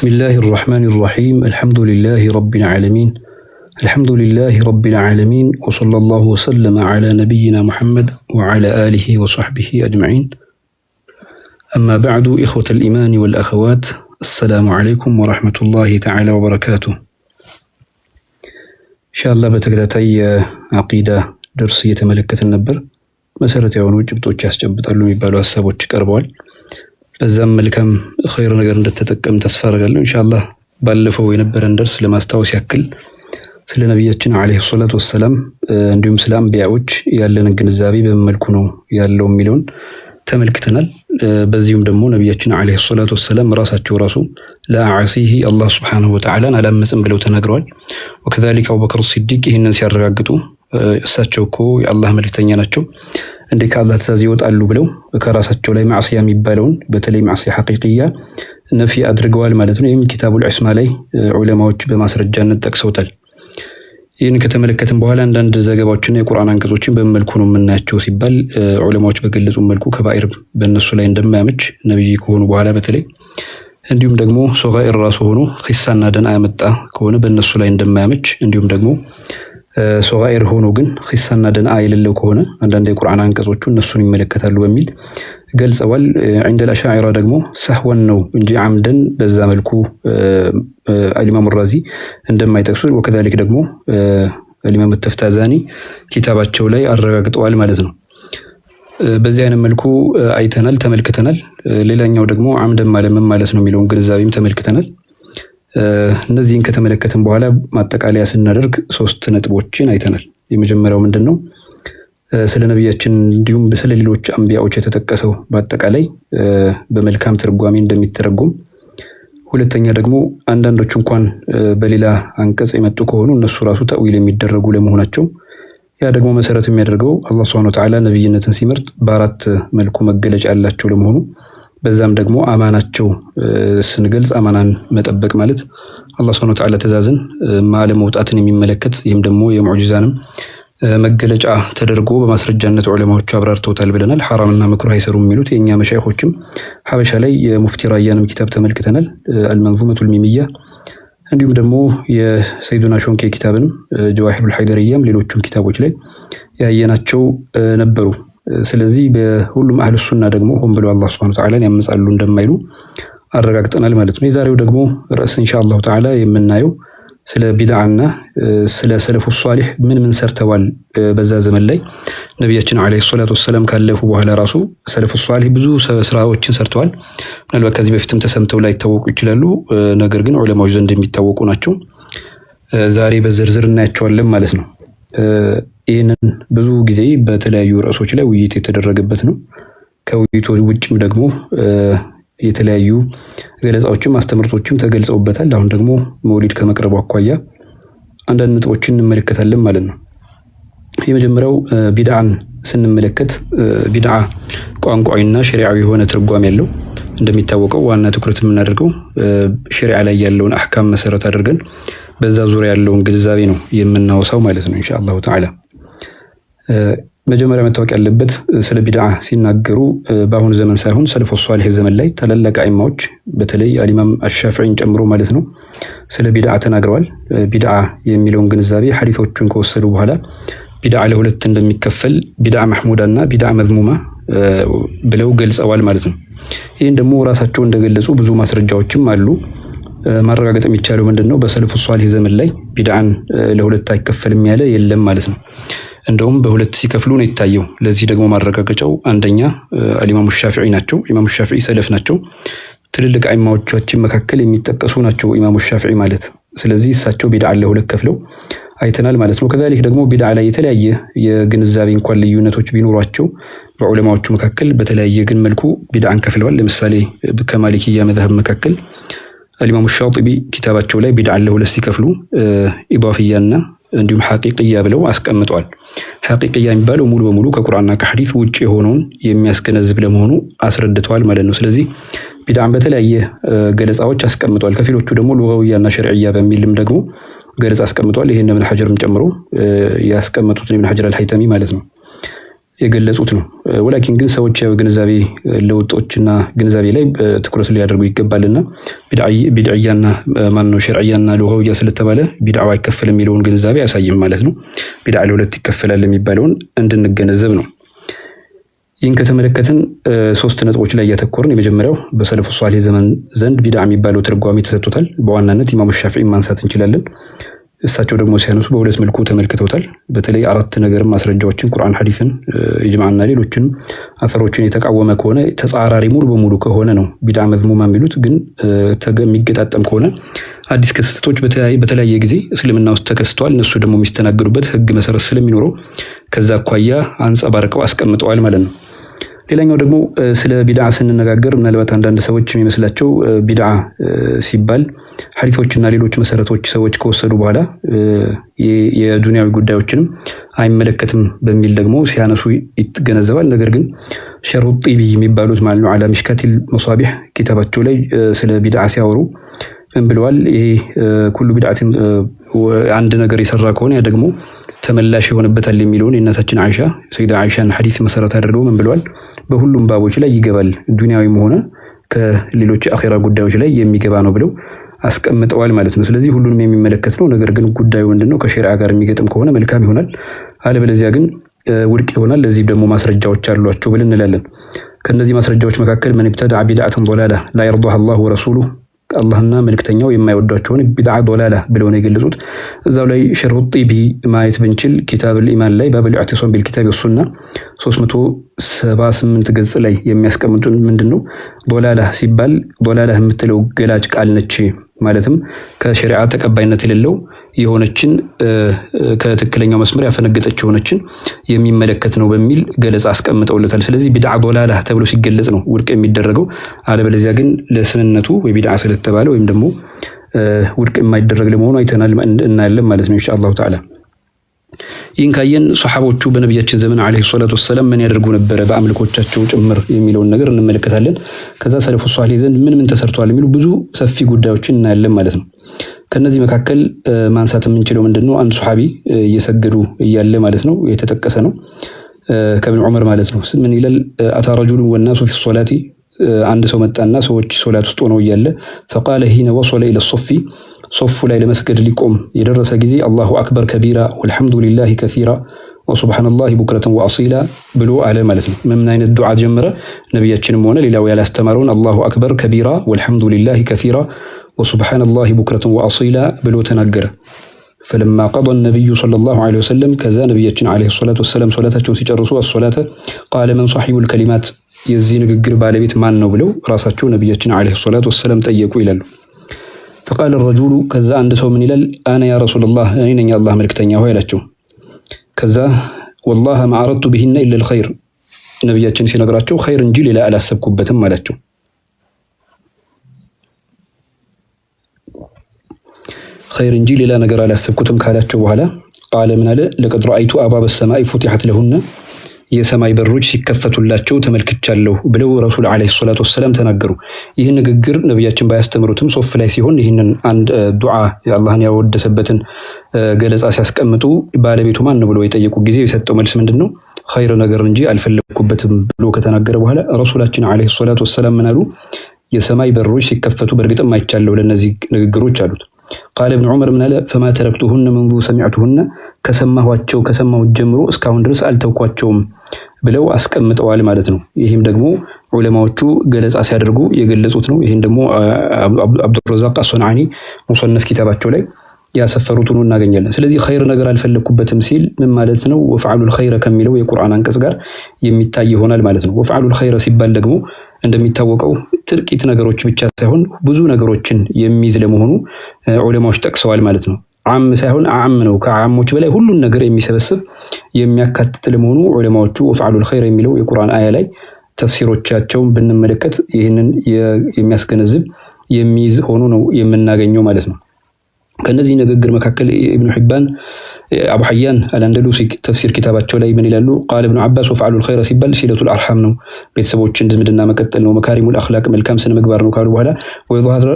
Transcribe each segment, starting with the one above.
بسم الله الرحمن الرحيم الحمد لله رب العالمين وصلى الله وسلم على نبينا محمد وعلى آله وصحبه أجمعين أما بعد إخوة الإيمان والأخوات السلام عليكم ورحمة الله تعالى وبركاته إن شاء الله بتقدتي عقيدة درسية ملكة النبر مسألة يوم جبتوش ያስጨብጣሉ የሚባሉ ሐሳቦች ቀርበዋል። በዛም መልካም ኸይር ነገር እንደተጠቀም ተስፋ አደርጋለሁ። ኢንሻአላህ ባለፈው የነበረን ደርስ ለማስታወስ ያክል ስለ ነብያችን አለይሂ ሰላቱ ወሰለም እንዲሁም ስለ አንቢያዎች ያለን ግንዛቤ በመልኩ ነው ያለው የሚለውን ተመልክተናል። በዚህም ደግሞ ነብያችን አለይሂ ሰላቱ ወሰለም ራሳቸው ለአሲሂ አላህ Subhanahu Wa Ta'ala አላመጽም ብለው ተናግረዋል። ወከዛሊክ አቡበክር ሲዲቅ ይህንን ሲያረጋግጡ እሳቸው እኮ የአላህ መልእክተኛ ናቸው እንደ ከአላህ ትእዛዝ ይወጣሉ ብለው ከራሳቸው ላይ ማዕሲያ የሚባለውን በተለይ ማዕሲያ ሐቂቂያ ነፊ አድርገዋል ማለት ነው። ይህም ኪታቡል ዑስማ ላይ ዑለማዎች በማስረጃነት ጠቅሰውታል። ይህን ከተመለከትን በኋላ አንዳንድ ዘገባዎችና የቁርአን አንቀጾችን በመልኩ ነው የምናያቸው ሲባል ዑለማዎች በገለጹ መልኩ ከባኢር በእነሱ ላይ እንደማያመች ነብይ ከሆኑ በኋላ በተለይ እንዲሁም ደግሞ ሶጋኢር ራሱ ሆኖ ኺሳና ደና ያመጣ ከሆነ በእነሱ ላይ እንደማያመች እንዲሁም ደግሞ ሶጋኢር ሆኖ ግን ኺሳና ደና የሌለው ከሆነ አንዳንድ የቁርአን አንቀጾቹ እነሱን ይመለከታሉ በሚል ገልጸዋል። عند الاشاعره ደግሞ ሰህወን ነው እንጂ አምደን በዛ መልኩ ኢማም الرازي እንደማይጠቅሱ ወከዛሊክ ደግሞ ኢማም التفتازاني ኪታባቸው ላይ አረጋግጠዋል ማለት ነው። በዚህ አይነት መልኩ አይተናል ተመልክተናል። ሌላኛው ደግሞ አምደን ማለት ነው የሚለውን ግንዛቤም ተመልክተናል። እነዚህን ከተመለከትን በኋላ ማጠቃለያ ስናደርግ ሶስት ነጥቦችን አይተናል። የመጀመሪያው ምንድነው? ስለ ነብያችን እንዲሁም ስለ ሌሎች አንቢያዎች የተጠቀሰው በአጠቃላይ በመልካም ትርጓሜ እንደሚተረጎም፣ ሁለተኛ ደግሞ አንዳንዶቹ እንኳን በሌላ አንቀጽ የመጡ ከሆኑ እነሱ ራሱ ተእዊል የሚደረጉ ለመሆናቸው ያ ደግሞ መሰረት የሚያደርገው አላህ Subhanahu Wa Ta'ala ነብይነትን ሲመርጥ በአራት መልኩ መገለጫ ያላቸው ለመሆኑ በዛም ደግሞ አማናቸው ስንገልጽ አማናን መጠበቅ ማለት አላህ Subhanahu Wa Ta'ala ትእዛዝን ማለመውጣትን የሚመለከት ይህም ደግሞ የሙዕጂዛንም መገለጫ ተደርጎ በማስረጃነት ዑለማዎቹ አብራርተውታል ብለናል። ሐራምና መክሩህ አይሰሩም የሚሉት የኛ መሻይኾችም ሐበሻ ላይ የሙፍቲ ራያንም ኪታብ ተመልክተናል፣ አልመንዙመቱል ሚሚያ እንዲሁም ደግሞ የሰይዱና ሾንኬ ኪታብንም ጀዋሂሩል ሐይደርያም ሌሎችም ኪታቦች ላይ ያየናቸው ነበሩ። ስለዚህ በሁሉም አህሉ ሱና ደግሞ ሆን ብለው አላህ Subhanahu Wa Ta'ala ያመጻሉ እንደማይሉ አረጋግጠናል ማለት ነው። የዛሬው ደግሞ ራስ ኢንሻአላህ ተዓላ የምናየው ስለ ቢድዓና ስለ ሰለፉ ሷሊህ ምን ሰርተዋል በዛ ዘመን ላይ ነብያችን አለይሂ ሰላቱ ወሰለም ካለፉ በኋላ ራሱ ሰለፉ ሷሊህ ብዙ ስራዎችን ሰርተዋል። ምናልባት ከዚህ በፊትም ተሰምተው ላይ ታወቁ ይችላሉ፣ ነገር ግን ዑለማዎች ዘንድ የሚታወቁ ናቸው። ዛሬ በዝርዝር እናያቸዋለን ማለት ነው። ይህንን ብዙ ጊዜ በተለያዩ ርዕሶች ላይ ውይይት የተደረገበት ነው። ከውይይቱ ውጭም ደግሞ የተለያዩ ገለጻዎችም አስተምርቶችም ተገልጸውበታል። አሁን ደግሞ መውሊድ ከመቅረቡ አኳያ አንዳንድ ነጥቦችን እንመለከታለን ማለት ነው። የመጀመሪያው ቢድዓን ስንመለከት ቢድዓ ቋንቋዊና ሸሪዓዊ የሆነ ትርጓሜ ያለው፣ እንደሚታወቀው ዋና ትኩረት የምናደርገው ሸሪዓ ላይ ያለውን አህካም መሰረት አድርገን በዛ ዙሪያ ያለውን ግንዛቤ ነው የምናወሳው ማለት ነው ኢንሻአላህ ተዓላ። መጀመሪያ መታወቅ ያለበት ስለ ቢድዓ ሲናገሩ በአሁኑ ዘመን ሳይሆን ሰለፉ ሷሊህ ዘመን ላይ ታላላቅ አይማዎች በተለይ ኢማም አሻፊዒን ጨምሮ ማለት ነው ስለ ቢድዓ ተናግረዋል። ቢድዓ የሚለውን ግንዛቤ ሐዲሶቹን ከወሰዱ በኋላ ቢድዓ ለሁለት እንደሚከፈል ቢድዓ መህሙዳና ቢድዓ መዝሙማ ብለው ገልጸዋል ማለት ነው። ይህን ደግሞ ራሳቸው እንደገለጹ ብዙ ማስረጃዎችም አሉ። ማረጋገጥ የሚቻለው ምንድነው? በሰለፉ ሷሊህ ዘመን ላይ ቢድዓን ለሁለት አይከፈልም ያለ የለም ማለት ነው። እንደውም በሁለት ሲከፍሉ ነው የታየው። ለዚህ ደግሞ ማረጋገጫው አንደኛ ኢማሙ ሻፊዒ ናቸው። ኢማሙ ሻፊዒ ሰለፍ ናቸው። ትልልቅ አይማዎቻችን መካከል የሚጠቀሱ ናቸው ኢማሙ ሻፊዒ ማለት። ስለዚህ እሳቸው ቢድዓን ለሁለት ከፍለው አይተናል ማለት ነው። ከዛሊክ ደግሞ ቢድዓ ላይ የተለያየ የግንዛቤ እንኳን ልዩነቶች ቢኖሯቸው በዑለማዎቹ መካከል በተለያየ ግን መልኩ ቢድዓን ከፍለዋል። ለምሳሌ ከማሊኪያ መዝሀብ መካከል ኢማሙ ሻጢቢ ኪታባቸው ላይ ቢድዓን ለሁለት ሲከፍሉ ኢዳፊያና እንዲሁም ሐቂቂያ ብለው አስቀምጠዋል። ሐቂቂያ የሚባለው ሙሉ በሙሉ ከቁርአንና ከሐዲስ ውጪ የሆነውን የሚያስገነዝብ ለመሆኑ አስረድተዋል ማለት ነው። ስለዚህ ቢድዓን በተለያየ ገለጻዎች አስቀምጠዋል። ከፊሎቹ ደግሞ ሉጋዊያና ሸርዕያ በሚልም ደግሞ ገለጻ አስቀምጠዋል። ይሄን ኢብኑ ሐጀርም ጨምሮ ያስቀመጡት ኢብኑ ሐጀር አልሀይተሚ ማለት ነው። የገለጹት ነው። ወላኪን ግን ሰዎች ያው ግንዛቤ ለውጦችና ግንዛቤ ላይ ትኩረት ሊያደርጉ ይገባልና ቢድዓያና ማነው ሸርዕያና ሉጋዊያ ስለተባለ ቢድዓው አይከፈልም የሚለውን ግንዛቤ ያሳይም ማለት ነው። ቢድዓ ለሁለት ይከፈላል የሚባለውን እንድንገነዘብ ነው። ይህን ከተመለከትን ሶስት ነጥቦች ላይ ያተኮርን። የመጀመሪያው በሰለፉ ሷሊህ ዘመን ዘንድ ቢድዓ የሚባለው ትርጓሜ ተሰጥቶታል። በዋናነት ኢማሙ ሻፊዒ ማንሳት እንችላለን። እሳቸው ደግሞ ሲያነሱ በሁለት መልኩ ተመልክተውታል። በተለይ አራት ነገር ማስረጃዎችን ቁርአን፣ ሐዲስን፣ ኢጅማዕና ሌሎችን አፈሮችን የተቃወመ ከሆነ ተጻራሪ ሙሉ በሙሉ ከሆነ ነው ቢድዓ መዝሙማ የሚሉት። ግን የሚገጣጠም ከሆነ አዲስ ክስተቶች በተለያየ ጊዜ እስልምና ውስጥ ተከስተዋል። እነሱ ደግሞ የሚስተናገዱበት ህግ መሰረት ስለሚኖረው ከዛ አኳያ አንጸባርቀው አስቀምጠዋል ማለት ነው። ሌላኛው ደግሞ ስለ ቢድዓ ስንነጋገር ምናልባት አንዳንድ ሰዎች የሚመስላቸው ቢድዓ ሲባል ሐዲሶችና ሌሎች መሰረቶች ሰዎች ከወሰዱ በኋላ የዱንያዊ ጉዳዮችንም አይመለከትም በሚል ደግሞ ሲያነሱ ይገነዘባል። ነገር ግን ሸርሑ ጢቢ የሚባሉት ማለት ነው አላ ሚሽካቲል መሳቢህ ኪታባቸው ላይ ስለ ቢድዓ ሲያወሩ ምን ብለዋል? ይሄ ኩሉ ቢድዓትን አንድ ነገር የሰራ ከሆነ ያ ደግሞ ተመላሽ ይሆንበታል የሚለውን የእናታችን አይሻ ሰይዳ አይሻን ሐዲስ መሰረት አድርገው ምን ብለዋል? በሁሉም ባቦች ላይ ይገባል፣ ዱንያዊም ሆነ ከሌሎች አኺራ ጉዳዮች ላይ የሚገባ ነው ብለው አስቀምጠዋል ማለት ነው። ስለዚህ ሁሉንም የሚመለከት ነው። ነገር ግን ጉዳዩ ምንድነው? ከሸሪዓ ጋር የሚገጥም ከሆነ መልካም ይሆናል፣ አለበለዚያ ግን ውድቅ ይሆናል። ለዚህ ደግሞ ማስረጃዎች አሏቸው ብለን እንላለን። ከነዚህ ማስረጃዎች መካከል መን ኢብተደዐ ቢድዓተን ضላላ ላ የርዷሃ አላሁ ወረሱሉሁ አላህና መልእክተኛው የማይወዷቸውን ቢድዓ ዶላላ ብለው ነው የገለጹት። እዛው ላይ ሸርሑ ጢቢ ማየት ብንችል ኪታብል ኢማን ላይ ባብል ኢዕቲሳም ቢልኪታብ ወሱና 378 ገጽ ላይ የሚያስቀምጡን ምንድነው? ዶላላ ሲባል ዶላላ የምትለው ገላጭ ቃል ነች። ማለትም ከሸሪዓ ተቀባይነት የሌለው የሆነችን ከትክክለኛው መስመር ያፈነገጠች የሆነችን የሚመለከት ነው በሚል ገለጻ አስቀምጠውለታል። ስለዚህ ቢድዓ ዶላላ ተብሎ ሲገለጽ ነው ውድቅ የሚደረገው። አለበለዚያ ግን ለስንነቱ ወይ ቢድዓ ስለተባለ ወይም ደግሞ ውድቅ የማይደረግ ለመሆኑ አይተናል እናያለን ማለት ነው ኢንሻአላሁ ተዓላ። ይህን ካየን ሷሐቦቹ በነቢያችን ዘመን አለይሂ ሰላቱ ወሰላም ምን ያደርጉ ነበረ በአምልኮቻቸው ጭምር የሚለውን ነገር እንመለከታለን። ከዛ ሰለፉ ሷሊህ ዘንድ ምን ተሰርቷል የሚሉ ብዙ ሰፊ ጉዳዮችን እናያለን ማለት ነው። ከነዚህ መካከል ማንሳት የምንችለው ምንድነው? አንድ ሷሐቢ እየሰገዱ እያለ ማለት ነው የተጠቀሰ ነው ከኢብኑ ዑመር ማለት ነው። ምን ይላል? አታ ረጁሉን ወናሱ ፊ ሶላቲ አንድ ሰው መጣና ሰዎች ሶላት ውስጥ ሆነው እያለ ፈቃለ ሂነ ወሰለ ኢለ ሶፊ ሶፉ ላይ ለመስገድ ሊቆም የደረሰ ጊዜ አላሁ አክበር ከቢራ ወልሐምዱሊላሂ ከሲራ ወሱብሃነላሂ ቡክረተን ወአሲላ ብሎ አለ ማለት ነው። ምን አይነት ዱዓ ጀመረ? ነብያችንም ሆነ ሌላው ያላስተማረውን አላሁ አክበር ከቢራ ወልሐምዱሊላሂ ከሲራ ወሱብሃነላሂ ቡክረተን ወአሲላ ብሎ ተናገረ። ፈለማ ቀضى النبي صلى الله عليه وسلم ከዛ ነብያችን عليه الصلاه والسلام ሶላታቸውን ሲጨርሱ الصلاه قال من صاحب الكلمات የዚህ ንግግር ባለቤት ማን ነው ብለው ራሳቸው ነብያችን عليه الصلاه والسلام ጠየቁ ይላሉ። فقال الرجل ከዛ አንድ ሰው ምን ይላል? انا يا رسول الله እኔ ነኝ አላህ መልእክተኛ ሆይ አላቸው። ከዛ والله ما اردت بهن الا الخير ነብያችን ሲነግራቸው ኸይር እንጂ ሌላ አላሰብኩበትም አላቸው። ኸይር እንጂ ሌላ ነገር አላሰብኩትም ካላቸው በኋላ ቃለ ምን አለ? ለቀድ ረአይቱ አባበ ሰማይ ፉቲሐት ለሁነ የሰማይ በሮች ሲከፈቱላቸው ተመልክቻለሁ ብለው ረሱል አለይሂ ሰላቱ ወሰለም ተናገሩ። ይህን ንግግር ነብያችን ባያስተምሩትም ሶፍ ላይ ሲሆን ይህንን አንድ ዱዓ የአላህን ያወደሰበትን ገለጻ ሲያስቀምጡ ባለቤቱ ማን ነው ብሎ የጠየቁ ጊዜ የሰጠው መልስ ምንድነው? ኸይር ነገር እንጂ አልፈለኩበትም ብሎ ከተናገረ በኋላ ረሱላችን አለይሂ ሰላቱ ወሰለም ምን አሉ? የሰማይ በሮች ሲከፈቱ በእርግጥም አይቻለሁ ለነዚህ ንግግሮች አሉት። ቃለ ኢብኑ ዑመር ምን አለ? ፈማ ተረክቱሁነ منذ ሰሚዕቱሁነ ከሰማሁት ጀምሮ እስካሁን ድረስ አልተውኳቸውም ብለው አስቀምጠዋል ማለት ነው። ይህም ደግሞ ዑለማዎቹ ገለጻ ሲያደርጉ የገለጹት ነው። ይህን ደግሞ አብዱረዛቅ አስሶንዓኒ ሙሰነፍ ኪታባቸው ላይ ያሰፈሩትን እናገኛለን። ስለዚህ ኸይር ነገር አልፈለኩበትም ሲል ምን ማለት ነው? ወፍዐሉል ኸይረ ከሚለው የቁርአን አንቀጽ ጋር የሚታይ ይሆናል ማለት ነው። ወፍዐሉል ኸይረ ሲባል ደግሞ እንደሚታወቀው ጥቂት ነገሮች ብቻ ሳይሆን ብዙ ነገሮችን የሚይዝ ለመሆኑ ዑለማዎች ጠቅሰዋል ማለት ነው። ዓም ሳይሆን አዓም ነው። ከዓሞች በላይ ሁሉን ነገር የሚሰበስብ የሚያካትት ለመሆኑ ዑለማዎቹ ወፍዐሉል ኸይረ የሚለው የቁርአን አያ ላይ ተፍሲሮቻቸውን ብንመለከት ይህንን የሚያስገነዝብ የሚይዝ ሆኖ ነው የምናገኘው ማለት ነው። ከነዚህ ንግግር መካከል ኢብኑ ሒባን አቡ ሐያን አልአንደሉሲ ተፍሲር ኪታባቸው ላይ ምን ይላሉ? ቃል ኢብኑ አባስ ወፍዐሉል ኸይረ ሲባል ሲለቱል አርሐም ነው፣ ቤተሰቦችን ዝምድና መቀጠል ነው፣ መካሪሙል አኽላቅ መልካም ስነ ምግባር ነው ካሉ በኋላ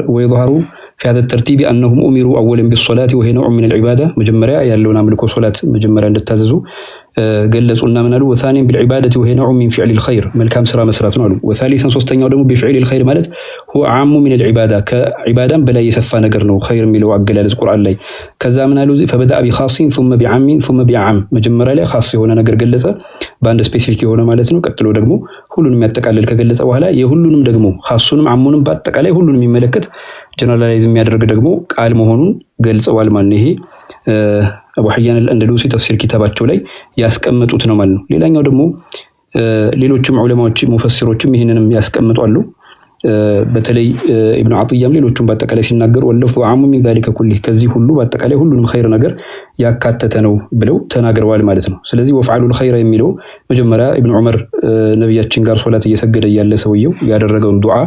ወይظهሩ في هذا الترتيب انهم امروا اولا بالصلاه وهي نوع من العباده መጀመሪያ ያለውን አምልኮ ሶላት መጀመሪያ እንደታዘዙ ገለጹና ምን አሉ? ወሳኒን بالعباده وهي نوع من فعل الخير መልካም ስራ መስራት ነው አሉ። ወሳሊሰን ሶስተኛው ደግሞ بفعل الخير ማለት هو عام من العباده ከዒባዳም በላይ የሰፋ ነገር ነው ኸይር የሚለው አገላለጽ ቁርአን ላይ። ከዛ ምን አሉ? فبدا بخاص ثم بعام ثم بعام መጀመሪያ ላይ ኻስ የሆነ ነገር ገለጸ በአንድ ስፔሲፊክ የሆነ ማለት ነው። ቀጥሎ ደግሞ ሁሉንም ያጠቃልል ከገለጸ በኋላ የሁሉንም ደግሞ ኻሱንም አሙንም በአጠቃላይ ሁሉንም የሚመለከት ጀነራላይዝ የሚያደርግ ደግሞ ቃል መሆኑን ገልጸዋል ማለት ነው። ይሄ አቡ ሐያን አልአንደሉሲ ተፍሲር ኪታባቸው ላይ ያስቀመጡት ነው ማለት ነው። ሌላኛው ደግሞ ሌሎችም ዑለማዎች ሙፈሲሮችም ይህንንም ያስቀምጣሉ። በተለይ ኢብኑ አጥያም ሌሎቹም በአጠቃላይ ሲናገሩ ወለፉ አሙ ሚን ዛሊከ ኩሊህ ከዚህ ሁሉ በአጠቃላይ ሁሉንም ኸይር ነገር ያካተተ ነው ብለው ተናግረዋል ማለት ነው። ስለዚህ ወፍዓሉል ኸይረ የሚለው መጀመሪያ ኢብኑ ዑመር ነቢያችን ጋር ሶላት እየሰገደ ያለ ሰውየው ያደረገውን ዱዓ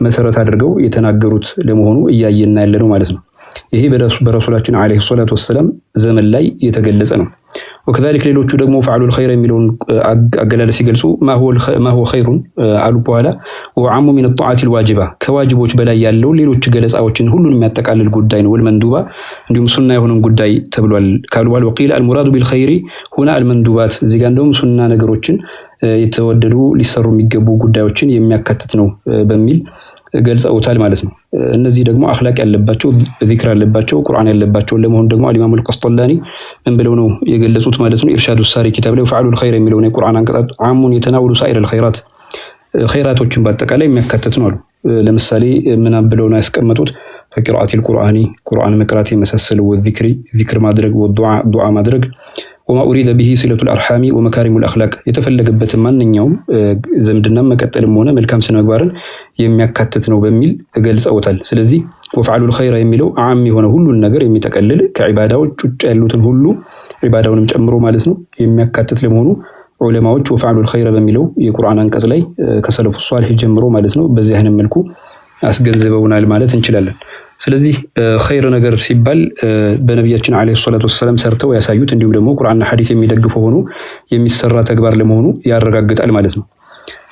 መሰረት አድርገው የተናገሩት ለመሆኑ እያየና ያለ ነው ማለት ነው። ይሄ በረሱላችን አለይሂ ሰላቱ ወሰለም ዘመን ላይ የተገለጸ ነው። ወከዛሊክ ሌሎቹ ደግሞ ፈዓሉል ኸይር የሚለውን አገላለጽ ሲገልጹ ማሁ ኸይሩን አሉ በኋላ ወዓሙ ሚን ጧዓቲል ዋጅባ ከዋጅቦች በላይ ያለው ሌሎች ገለጻዎችን ሁሉን የሚያጠቃልል ጉዳይ ነው። ወልመንዱባ እንዲሁም ሱና የሆነን ጉዳይ ተብሏል ካሉ በኋላ ወቂል አልሙራዱ ቢልኸይሪ ሁና አልመንዱባት እዚህ ጋር እንደውም ሱና ነገሮችን የተወደዱ ሊሰሩ የሚገቡ ጉዳዮችን የሚያካትት ነው በሚል ገልጸውታል ማለት ነው። እነዚህ ደግሞ አኽላቅ ያለባቸው ዚክር ያለባቸው ቁርአን ያለባቸው ለመሆኑ ደግሞ አልኢማሙ አልቀስጠላኒ ምን ብለው ነው የገለጹት ማለት ነው። ኢርሻዱ ሳሪ ኪታብ ላይ ፈዓሉል ኸይር የሚለውን የቁርአን አንቀጽ አሙን የተናወሉ ሳኢረል ኸይራት ኸይራቶችን በአጠቃላይ የሚያካትት ነው አሉ። ለምሳሌ ምን ብለው ነው ያስቀመጡት? ፈቂራአቲል ቁርአኒ ቁርአን መቅራት የመሳሰለው ወዚክሪ ዚክር ማድረግ ወዱዓ ማድረግ ወማ ኡሪደ ቢሂ ሲለቱል አርሐሚ ወመካሪሙል አኽላቅ የተፈለገበት ማንኛውም ዘምድና መቀጠልም ሆነ መልካም ስነ ምግባርን የሚያካትት ነው በሚል ገልጸውታል። ስለዚህ ወፍዓሉል ኸይረ የሚለው አም የሆነ ሁሉን ነገር የሚጠቀልል ከዒባዳዎች ውጭ ያሉትን ሁሉ ዒባዳውንም ጨምሮ ማለት ነው የሚያካትት ለመሆኑ ዑለማዎች ወፍዓሉል ኸይረ በሚለው የቁርአን አንቀጽ ላይ ከሰለፉ ሷሊህ ጀምሮ ማለት ነው በዚህ አይነት መልኩ አስገንዝበውናል ማለት እንችላለን። ስለዚህ ኸይር ነገር ሲባል በነቢያችን አለይሂ ሰላቱ ወሰለም ሰርተው ያሳዩት እንዲሁም ደግሞ ቁርአንና ሐዲስ የሚደግፈው ሆኖ የሚሰራ ተግባር ለመሆኑ ያረጋግጣል ማለት ነው።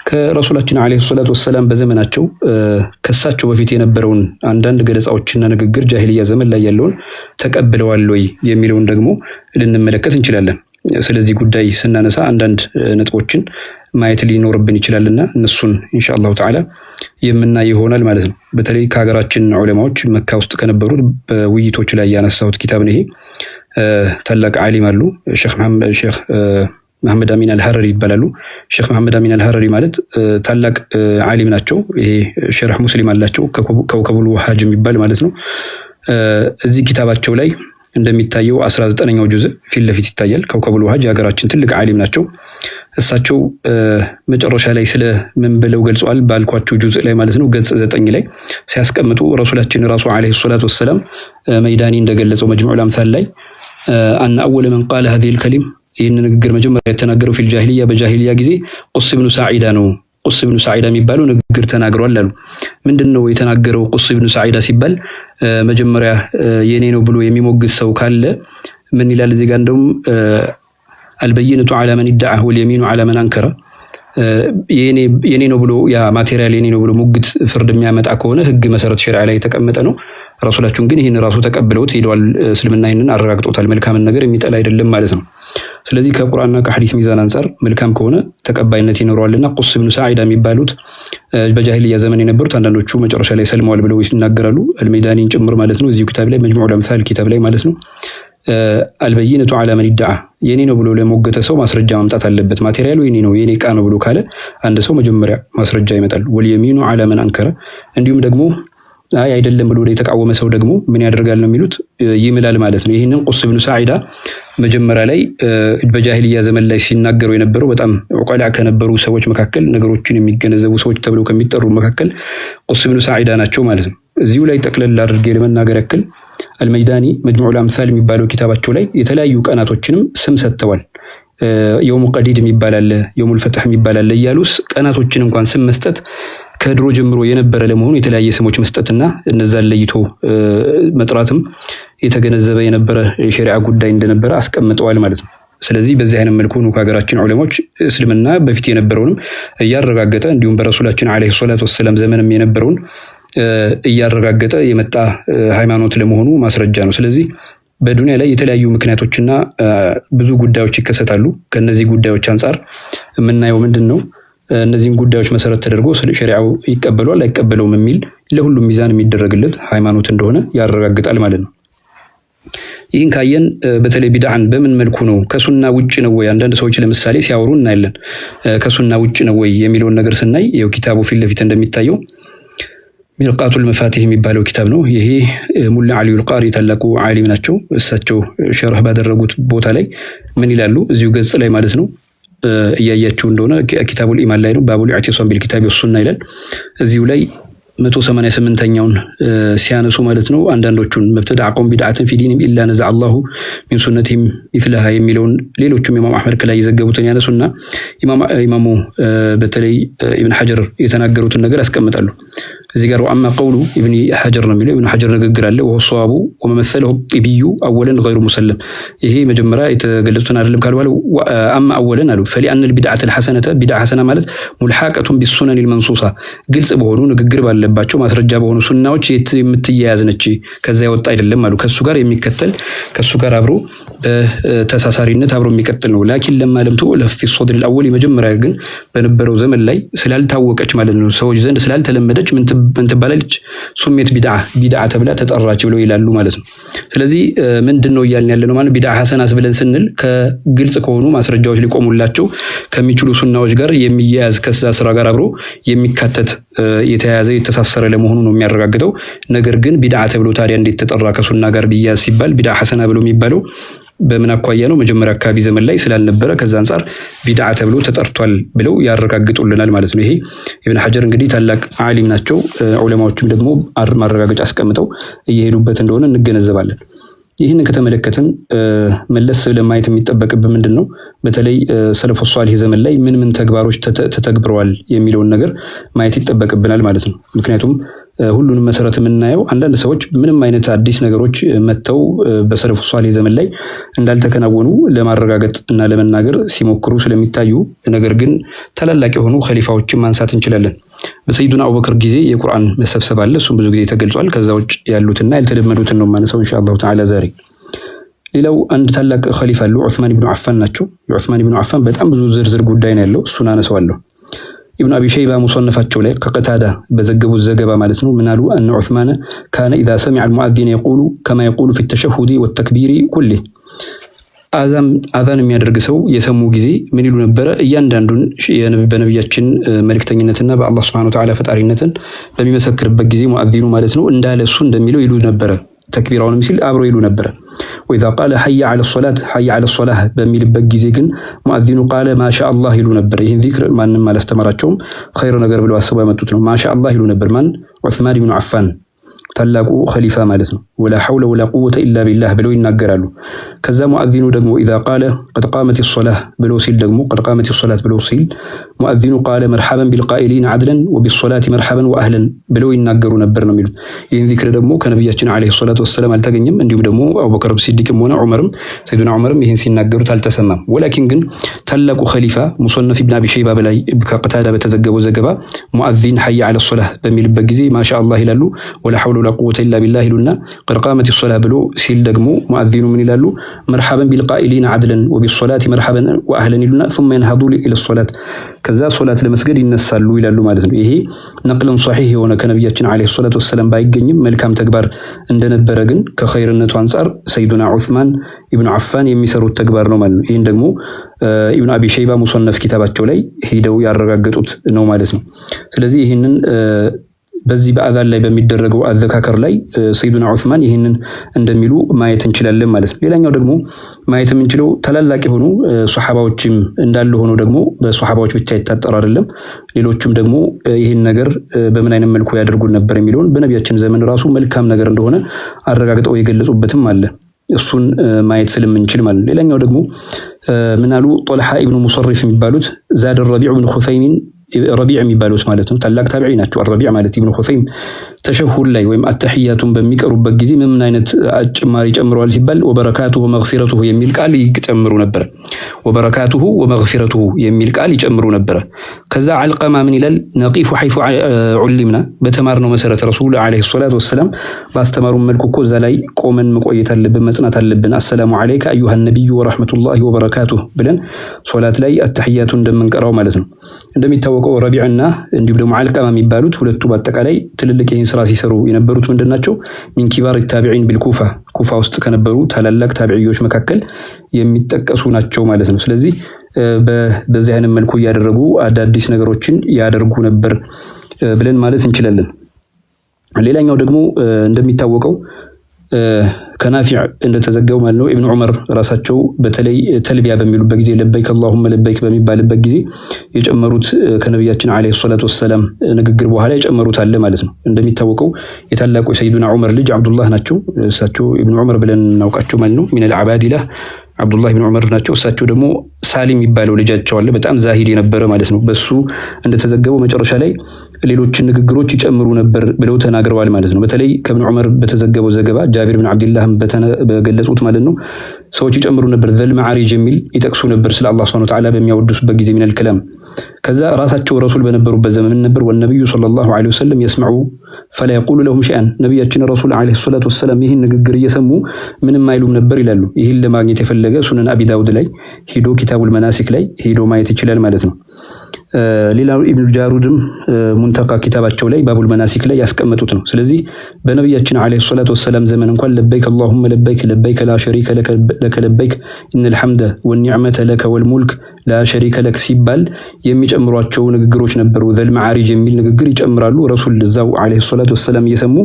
ከረሱላችን አለይሂ ሰላቱ ወሰለም በዘመናቸው ከሳቸው በፊት የነበረውን አንዳንድ ገለጻዎችና ንግግር ጃሂልያ ዘመን ላይ ያለውን ተቀብለዋል ወይ የሚለውን ደግሞ ልንመለከት እንችላለን። ስለዚህ ጉዳይ ስናነሳ አንዳንድ ነጥቦችን ማየት ሊኖርብን ይችላልና እነሱን ኢንሻአላሁ ተዓላ የምናይ ይሆናል ማለት ነው። በተለይ ከሀገራችን ዑለማዎች መካ ውስጥ ከነበሩት በውይይቶች ላይ ያነሳሁት ኪታብ ነው። ይሄ ታላቅ ዓሊም አሉ ሼኽ መሐመድ አሚን አልሐረሪ ይባላሉ። ሼኽ መሐመድ አሚን አልሐረሪ ማለት ታላቅ ዓሊም ናቸው። ይሄ ሸርህ ሙስሊም አላቸው ከውከቡል ወሃጅ የሚባል ማለት ነው። እዚህ ኪታባቸው ላይ እንደሚታየው 19ኛው ጁዝ ፊት ለፊት ይታያል። ከውከቡል ወሃጅ የሀገራችን ትልቅ ዓሊም ናቸው። እሳቸው መጨረሻ ላይ ስለ ምን ብለው ገልጸዋል ባልኳቸው ጁዝ ላይ ማለት ነው ገጽ 9 ላይ ሲያስቀምጡ ረሱላችን ራሱ አለይሂ ሰላቱ ወሰለም መይዳኒ እንደገለጸው መጅሙዑል አምሳል ላይ አነ አወለ መን ቃለ هذه الكلمة ይህን ንግግር መጀመሪያ የተናገረው ፊል ጃሂልያ በጃሂልያ ጊዜ ቁስ ብኑ ሳዒዳ ነው። ቁስ ብኑ ሳዒዳ የሚባለው ንግግር ተናግሯል አሉ። ምንድነው የተናገረው? ቁስ ብኑ ሳዒዳ ሲባል መጀመሪያ የኔ ነው ብሎ የሚሞግስ ሰው ካለ ምን ይላል እዚህ ጋር እንደውም አልበይነቱ ዐላ መን ይደዓ ወልየሚኑ ዐላ መን አንከረ የኔ ነው ብሎ ያ ማቴሪያል የኔ ነው ብሎ ሙግት ፍርድ የሚያመጣ ከሆነ ህግ መሰረት ሸሪዓ ላይ የተቀመጠ ነው። ረሱላችን ግን ይህን ራሱ ተቀብለውት ሄደዋል። እስልምና ይህንን አረጋግጦታል። መልካምን ነገር የሚጠላ አይደለም ማለት ነው። ስለዚህ ከቁርአንና ከሐዲስ ሚዛን አንፃር መልካም ከሆነ ተቀባይነት ይኖረዋልና ቁስ ብኑ ሳዒዳ የሚባሉት በጃሂልያ ዘመን የነበሩት አንዳንዶቹ መጨረሻ ላይ ሰልመዋል ብለው ይናገራሉ። አልሜዳኒን ጭምር ማለት ነው። እዚሁ ኪታብ ላይ መጅሙዑል አምሳል ኪታብ ላይ ማለት ነው አልበይነቱ ዐላ መን ይደዓ የኔ ነው ብሎ ለሞገተ ሰው ማስረጃ ማምጣት አለበት። ማቴሪያሉ የኔ ነው የኔ ዕቃ ነው ብሎ ካለ አንድ ሰው መጀመሪያ ማስረጃ ይመጣል። ወልየሚኑ ዐላ መን አንከረ እንዲሁም ደግሞ አይ አይደለም ብሎ የተቃወመ ሰው ደግሞ ምን ያደርጋል ነው የሚሉት ይምላል ማለት ነው። ይህንን ቁስ ብኑ ሳዒዳ መጀመሪያ ላይ በጃሂልያ ዘመን ላይ ሲናገሩ የነበረው በጣም ዑቀላ ከነበሩ ሰዎች መካከል ነገሮችን የሚገነዘቡ ሰዎች ተብለው ከሚጠሩ መካከል ቁስ ብኑ ሳዒዳ ናቸው ማለት ነው። እዚሁ ላይ ጠቅለል አድርጌ ለመናገር ያክል አልመይዳኒ መጅሙዑል አምሳል የሚባለው ኪታባቸው ላይ የተለያዩ ቀናቶችንም ስም ሰጥተዋል። የውሙ ቀዲድ የሚባል አለ፣ የውሙል ፈትህ የሚባል አለ እያሉ ቀናቶችን እንኳን ስም መስጠት ከድሮ ጀምሮ የነበረ ለመሆኑ የተለያየ ስሞች መስጠትና እነዛን ለይቶ መጥራትም የተገነዘበ የነበረ የሸሪዓ ጉዳይ እንደነበረ አስቀምጠዋል ማለት ነው። ስለዚህ በዚህ አይነት መልኩ ነው ከሀገራችን ዑለሞች እስልምና በፊት የነበረውንም እያረጋገጠ እንዲሁም በረሱላችን አለይሂ ሰላቱ ወሰለም ዘመንም የነበረውን እያረጋገጠ የመጣ ሃይማኖት ለመሆኑ ማስረጃ ነው። ስለዚህ በዱንያ ላይ የተለያዩ ምክንያቶችና ብዙ ጉዳዮች ይከሰታሉ። ከነዚህ ጉዳዮች አንፃር የምናየው ምንድነው እነዚህን ጉዳዮች መሰረት ተደርጎ ሸሪዓው ይቀበሏል አይቀበለውም የሚል ለሁሉም ሚዛን የሚደረግለት ሃይማኖት እንደሆነ ያረጋግጣል ማለት ነው። ይህን ካየን በተለይ ቢድዓን በምን መልኩ ነው ከሱና ውጭ ነው ወይ አንዳንድ ሰዎች ለምሳሌ ሲያወሩ እናያለን። ከሱና ውጭ ነው ወይ የሚለውን ነገር ስናይ ያው ኪታቡ ፊት ለፊት እንደሚታየው ሚርቃቱል መፋቲህ የሚባለው ኪታብ ነው። ይሄ ሙላ አሊዩል ቃሪ ታላቁ ዓሊም ናቸው። እሳቸው ሸርህ ባደረጉት ቦታ ላይ ምን ይላሉ? እዚሁ ገጽ ላይ ማለት ነው እያያችሁ እንደሆነ ኪታቡል ኢማን ላይ ነው ባቡል ኢዕቲሳም ቢል ኪታቢ ወሱና ይላል። እዚሁ ላይ 188ኛውን ሲያነሱ ማለት ነው አንዳንዶቹን መብተዳዕቆም ቢድዓትን ፊ ዲኒሂም ኢላ ነዘዐ አላሁ ሚን ሱነቲሂም ሚስለሃ የሚለውን ሌሎቹም ኢማም አሕመድ ከላይ የዘገቡትን ያነሱና ኢማሙ በተለይ ኢብን ሐጀር የተናገሩትን ነገር ያስቀምጣሉ። እዚህ ጋር አማ ቀውሉ ኢብን ሐጀር ነው የሚለው ኢብን ሐጀር ንግግር አለ ወሁ ሷዋቡ ወመመሰለሁ ጢቢዩ አወለን ገይሩ ሙሰለም። ይሄ መጀመሪያ የተገለጹትን አይደለም ካሉ በኋላ አማ አወለን አሉ ፈሊአን البدعة الحسنة ቢድዓ ሐሰና ማለት ሙልሐቀቱን ቢሱነን المنصوصة ግልጽ በሆኑ ንግግር ባለባቸው ማስረጃ በሆኑ ሱናዎች የምትያያዝ ነች፣ ከዛ ይወጣ አይደለም አሉ። ከሱ ጋር የሚከተል ከሱ ጋር አብሮ በተሳሳሪነት አብሮ የሚቀጥል ነው። ላኪን ለማለም ተወለፍ في الصدر الاول መጀመሪያ ግን በነበረው ዘመን ላይ ስላልታወቀች ማለት ነው ሰዎች ዘንድ ስላልተለመደች ምን ትባላለች? ሱሜት ቢድዓ ተብላ ተጠራች ብለው ይላሉ ማለት ነው። ስለዚህ ምንድነው እያልን ያለነው ማለት ቢድዓ ሐሰናስ ብለን ስንል ከግልጽ ከሆኑ ማስረጃዎች ሊቆሙላቸው ከሚችሉ ሱናዎች ጋር የሚያያዝ ከዛ ስራ ጋር አብሮ የሚካተት የተያያዘ የተሳሰረ ለመሆኑ ነው የሚያረጋግጠው። ነገር ግን ቢድዓ ተብሎ ታዲያ እንዴት ተጠራ ከሱና ጋር ቢያያዝ ሲባል ቢድዓ ሐሰና ብሎ የሚባለው በምን አኳያ ነው? መጀመሪያ አካባቢ ዘመን ላይ ስላልነበረ ከዛ አንፃር ቢድዓ ተብሎ ተጠርቷል ብለው ያረጋግጡልናል ማለት ነው። ይሄ ኢብን ሐጀር እንግዲህ ታላቅ ዓሊም ናቸው። ዑለማዎችም ደግሞ ማረጋገጫ አስቀምጠው እየሄዱበት እንደሆነ እንገነዘባለን። ይህንን ከተመለከትን መለስ ብለን ማየት የሚጠበቅብን ምንድን ነው? በተለይ ሰለፉ ሷሊህ ዘመን ላይ ምን ተግባሮች ተተግብረዋል የሚለውን ነገር ማየት ይጠበቅብናል ማለት ነው። ምክንያቱም ሁሉንም መሰረት የምናየው አንዳንድ ሰዎች ምንም አይነት አዲስ ነገሮች መተው በሰለፉ ሷሊህ ዘመን ላይ እንዳልተከናወኑ ለማረጋገጥ እና ለመናገር ሲሞክሩ ስለሚታዩ፣ ነገር ግን ታላላቅ የሆኑ ኸሊፋዎችን ማንሳት እንችላለን። በሰይዱና አቡበክር ጊዜ የቁርአን መሰብሰብ አለ። እሱም ብዙ ጊዜ ተገልጿል። ከዛ ውጭ ያሉትና ያልተለመዱትን ነው ማነሳው ኢንሻአላሁ ተዓላ ዛሬ። ሌላው አንድ ታላቅ ኸሊፋ አሉ፣ ዑስማን ኢብኑ አፋን ናቸው። የዑስማን ኢብኑ አፋን በጣም ብዙ ዝርዝር ጉዳይ ነው ያለው፣ እሱን አነሳዋለሁ። ኢብኑ አቢ ሸይባ ሙሰነፋቸው ላይ ከቀታዳ በዘገቡት ዘገባ ማለት ነው ምን አሉ? አነ ዑስማን ካነ ኢዛ ሰሚዐ አልሙአዚን የቁሉ ከማ የቁሉ ፊ ተሸሁዲ ወተክቢሪ ኩሊ። አዛን የሚያደርግ ሰው የሰሙ ጊዜ ምን ይሉ ነበረ? እያንዳንዱን በነቢያችን መልእክተኝነትና በአላህ ሱብሓነሁ ወተዓላ ፈጣሪነትን በሚመሰክርበት ጊዜ ሙአዚኑ ማለት ነው እንዳለ እሱ እንደሚለው ይሉ ነበረ። ተክቢራውንም ሲል አብሮ ይሉ ነበረ። ወኢዛ ቃለ ሐየ ዐለ ሶላት ሐየ ዐለ ሶላህ በሚልበት ጊዜ ግን ሙአዚኑ ቃለ ማሻ አላህ ይሉ ነበር። ይህን ዚክር ማንም አላስተማራቸውም፣ ኸይር ነገር ብለው አስበው ያመጡት ነው። ማሻ አላህ ይሉ ነበር። ማን? ዑስማን ኢብኑ አፋን ታላቁ ኸሊፋ ማለት ነው። ወላ ሐውለ ወላ ቁወተ ኢላ ቢላህ ብለው ይናገራሉ። ከዛ ሙአዚኑ ደግሞ ኢዛ ቃለ ቀድ ቃመት ሶላህ ብለው ሲል ደግሞ ቀድ ቃመት ሶላት ብለው ሲል ሙአዚኑ ቃለ መርሐበን ቢልቃኢሊን ዐድለን ወቢሶላቲ መርሐበን ወአህለን ብለው ይናገሩ ነበር ነው የሚሉት። ይህን ዚክር ደግሞ ከነቢያችን ዓለይሂ ሰላቱ ወሰላም አልተገኘም። እንዲሁም ደግሞ አቡበከር ሲዲቅም ሆነ ዑመርም ሰይዱና ዑመርም ይህን ሲናገሩት አልተሰማም። ወላኪን ግን ታላቁ ኸሊፋ ሙሰነፍ ኢብኑ አቢ ሸይባ በላይ ከቀታዳ በተዘገበው ዘገባ ሙአዚን ሐየ ዐለ ሶላህ በሚልበት ጊዜ ማሻ አላህ ይላሉ። ወላ ሐውለ ወላ ቁወተ ኢላ ቢላህ ይሉና ቀድ ቃመት ሶላህ ብሎ ሲል ደግሞ ሙአዚኑ ምን ይላሉ? መርሐበን ቢልቃኢሊን ዐድለን ወቢሶላቲ መርሐበን ወአህለን ይሉና ثم ينهضوا الى الصلاه ከዛ ሶላት ለመስገድ ይነሳሉ ይላሉ ማለት ነው። ይሄ ነቅለን ሷሂህ የሆነ ከነቢያችን ዓለይሂ ሰላቱ ወሰላም ባይገኝም መልካም ተግባር እንደነበረ ግን ከኸይርነቱ አንፃር ሰይዱና ዑስማን ኢብኑ አፋን የሚሰሩት ተግባር ነው ማለት ነው። ይህን ደግሞ ኢብኑ አቢ ሸይባ ሙሰነፍ ኪታባቸው ላይ ሄደው ያረጋገጡት ነው ማለት ነው። ስለዚህ ይህንን በዚህ በአዛን ላይ በሚደረገው አዘካከር ላይ ሰይዱና ዑስማን ይህንን እንደሚሉ ማየት እንችላለን ማለት ነው። ሌላኛው ደግሞ ማየት የምንችለው ታላላቅ የሆኑ ሱሐባዎችም እንዳሉ ሆኖ ደግሞ በሱሐባዎች ብቻ ይታጠር አይደለም፣ ሌሎችም ደግሞ ይህን ነገር በምን አይነት መልኩ ያደርጉን ነበር የሚለውን በነቢያችን ዘመን ራሱ መልካም ነገር እንደሆነ አረጋግጠው የገለጹበትም አለ። እሱን ማየት ስለምንችል ማለት ነው። ሌላኛው ደግሞ ምናሉ ጦልሃ ኢብኑ ሙሰሪፍ የሚባሉት ዛድ ረቢዕ ኢብኑ ኹሰይሚን ረቢዕ የሚባሉት ማለት ነው። ታላቅ ታቢዒ ናቸው። ረቢዕ ማለት ኢብኑ ኹሰይም ተሸሁድ ላይ ወይም አተህያቱን በሚቀሩበት ጊዜ ምን አይነት ጭማሪ ጨምረዋል ሲባል ወበረካቱሁ ወመግፊረቱሁ የሚል ቃል ይጨምሩ ነበር። ወበረካቱሁ ወመግፊረቱሁ የሚል ቃል ይጨምሩ ነበር። ከዛ አልቀማ ምን ይላል? ነቂፉ ሐይፉ ዑሊምና በተማርነው መሰረት ረሱል አለይሂ ሰላቱ ወሰላም ባስተማሩ መልኩ እኮ እዛ ላይ ቆመን መቆየት አለብን፣ መጽናት አለብን። አሰላሙ አለይከ አዩሃ ነብዩ ወራህመቱላሂ ወበረካቱሁ ብለን ሶላት ላይ አተህያቱን እንደምንቀራው ማለት ነው። እንደሚታወቀው ረቢዕና እንዲሁም ደግሞ አልቀማ የሚባሉት ሁለቱ በአጠቃላይ ትልልቅ ይህን ስራ ሲሰሩ የነበሩት ምንድናቸው? ሚን ኪባር ታቢዒን ቢልኩፋ ኩፋ ውስጥ ከነበሩ ታላላቅ ታቢዒዎች መካከል የሚጠቀሱ ናቸው ማለት ነው። ስለዚህ በዚህ አይነት መልኩ እያደረጉ አዳዲስ ነገሮችን ያደርጉ ነበር ብለን ማለት እንችላለን። ሌላኛው ደግሞ እንደሚታወቀው ከናፊዕ እንደተዘገበው ማለት ነው ኢብኑ ዑመር ራሳቸው በተለይ ተልቢያ በሚሉበት ጊዜ ለበይክ አላሁመ ለበይክ በሚባልበት ጊዜ የጨመሩት ከነቢያችን አለይሂ ሰላቱ ወሰላም ንግግር በኋላ የጨመሩት አለ ማለት ነው። እንደሚታወቀው የታላቁ ሰይዱና ዑመር ልጅ አብዱላህ ናቸው። እሳቸው ኢብኑ ዑመር ብለን እናውቃቸው ማለት ነው። ሚነል አባዲላ አብዱላህ ኢብኑ ዑመር ናቸው። እሳቸው ደግሞ ሳሊም የሚባለው ልጃቸው አለ፣ በጣም ዛሂድ የነበረ ማለት ነው። በሱ እንደተዘገበው መጨረሻ ላይ ሌሎችን ንግግሮች ይጨምሩ ነበር ብለው ተናግረዋል ማለት ነው። በተለይ ከኢብኑ ዑመር በተዘገበው ዘገባ ጃቢር ብን አብዱላህ በገለጹት ማለት ነው ሰዎች ይጨምሩ ነበር። ዘል መዓሪጅ የሚል ይጠቅሱ ነበር ስለ አላህ ሱብሓነሁ ወተዓላ በሚያወድሱበት ጊዜ ሚነል ከላም። ከዛ ራሳቸው ረሱል በነበሩበት ዘመን ነበር ወነብዩ ሰለላሁ ዐለይሂ ወሰለም የስመዑ ፈላ የቁሉ ለሁም ሸይአን፣ ነቢያችን ረሱል ዐለይሂ ሰላቱ ወሰላም ይህን ንግግር እየሰሙ ምንም አይሉም ነበር ይላሉ። ይህን ለማግኘት የፈለገ ሱነን አቢ ዳውድ ላይ ሂዶ ኪታቡል መናሲክ ላይ ሂዶ ማየት ይችላል ማለት ነው። ሌላው ኢብኑ ጃሩድም ሙንተቃ ኪታባቸው ላይ ባቡል መናሲክ ላይ ያስቀመጡት ነው። ስለዚህ በነቢያችን አለይሂ ሰላቱ ወሰላም ዘመን እንኳን ለበይክ አላሁመ ለበይክ ለበይክ ላ ሸሪከ ለከ ለበይክ ኢነል ሐምደ ወኒዕመተ ለከ ወልሙልክ ላ ሸሪከ ለክ ሲባል የሚጨምሯቸው ንግግሮች ነበሩ። ዘል መዓሪጅ የሚል ንግግር ይጨምራሉ። ረሱል እዛው አለይሂ ሰላቱ ወሰላም እየሰሙ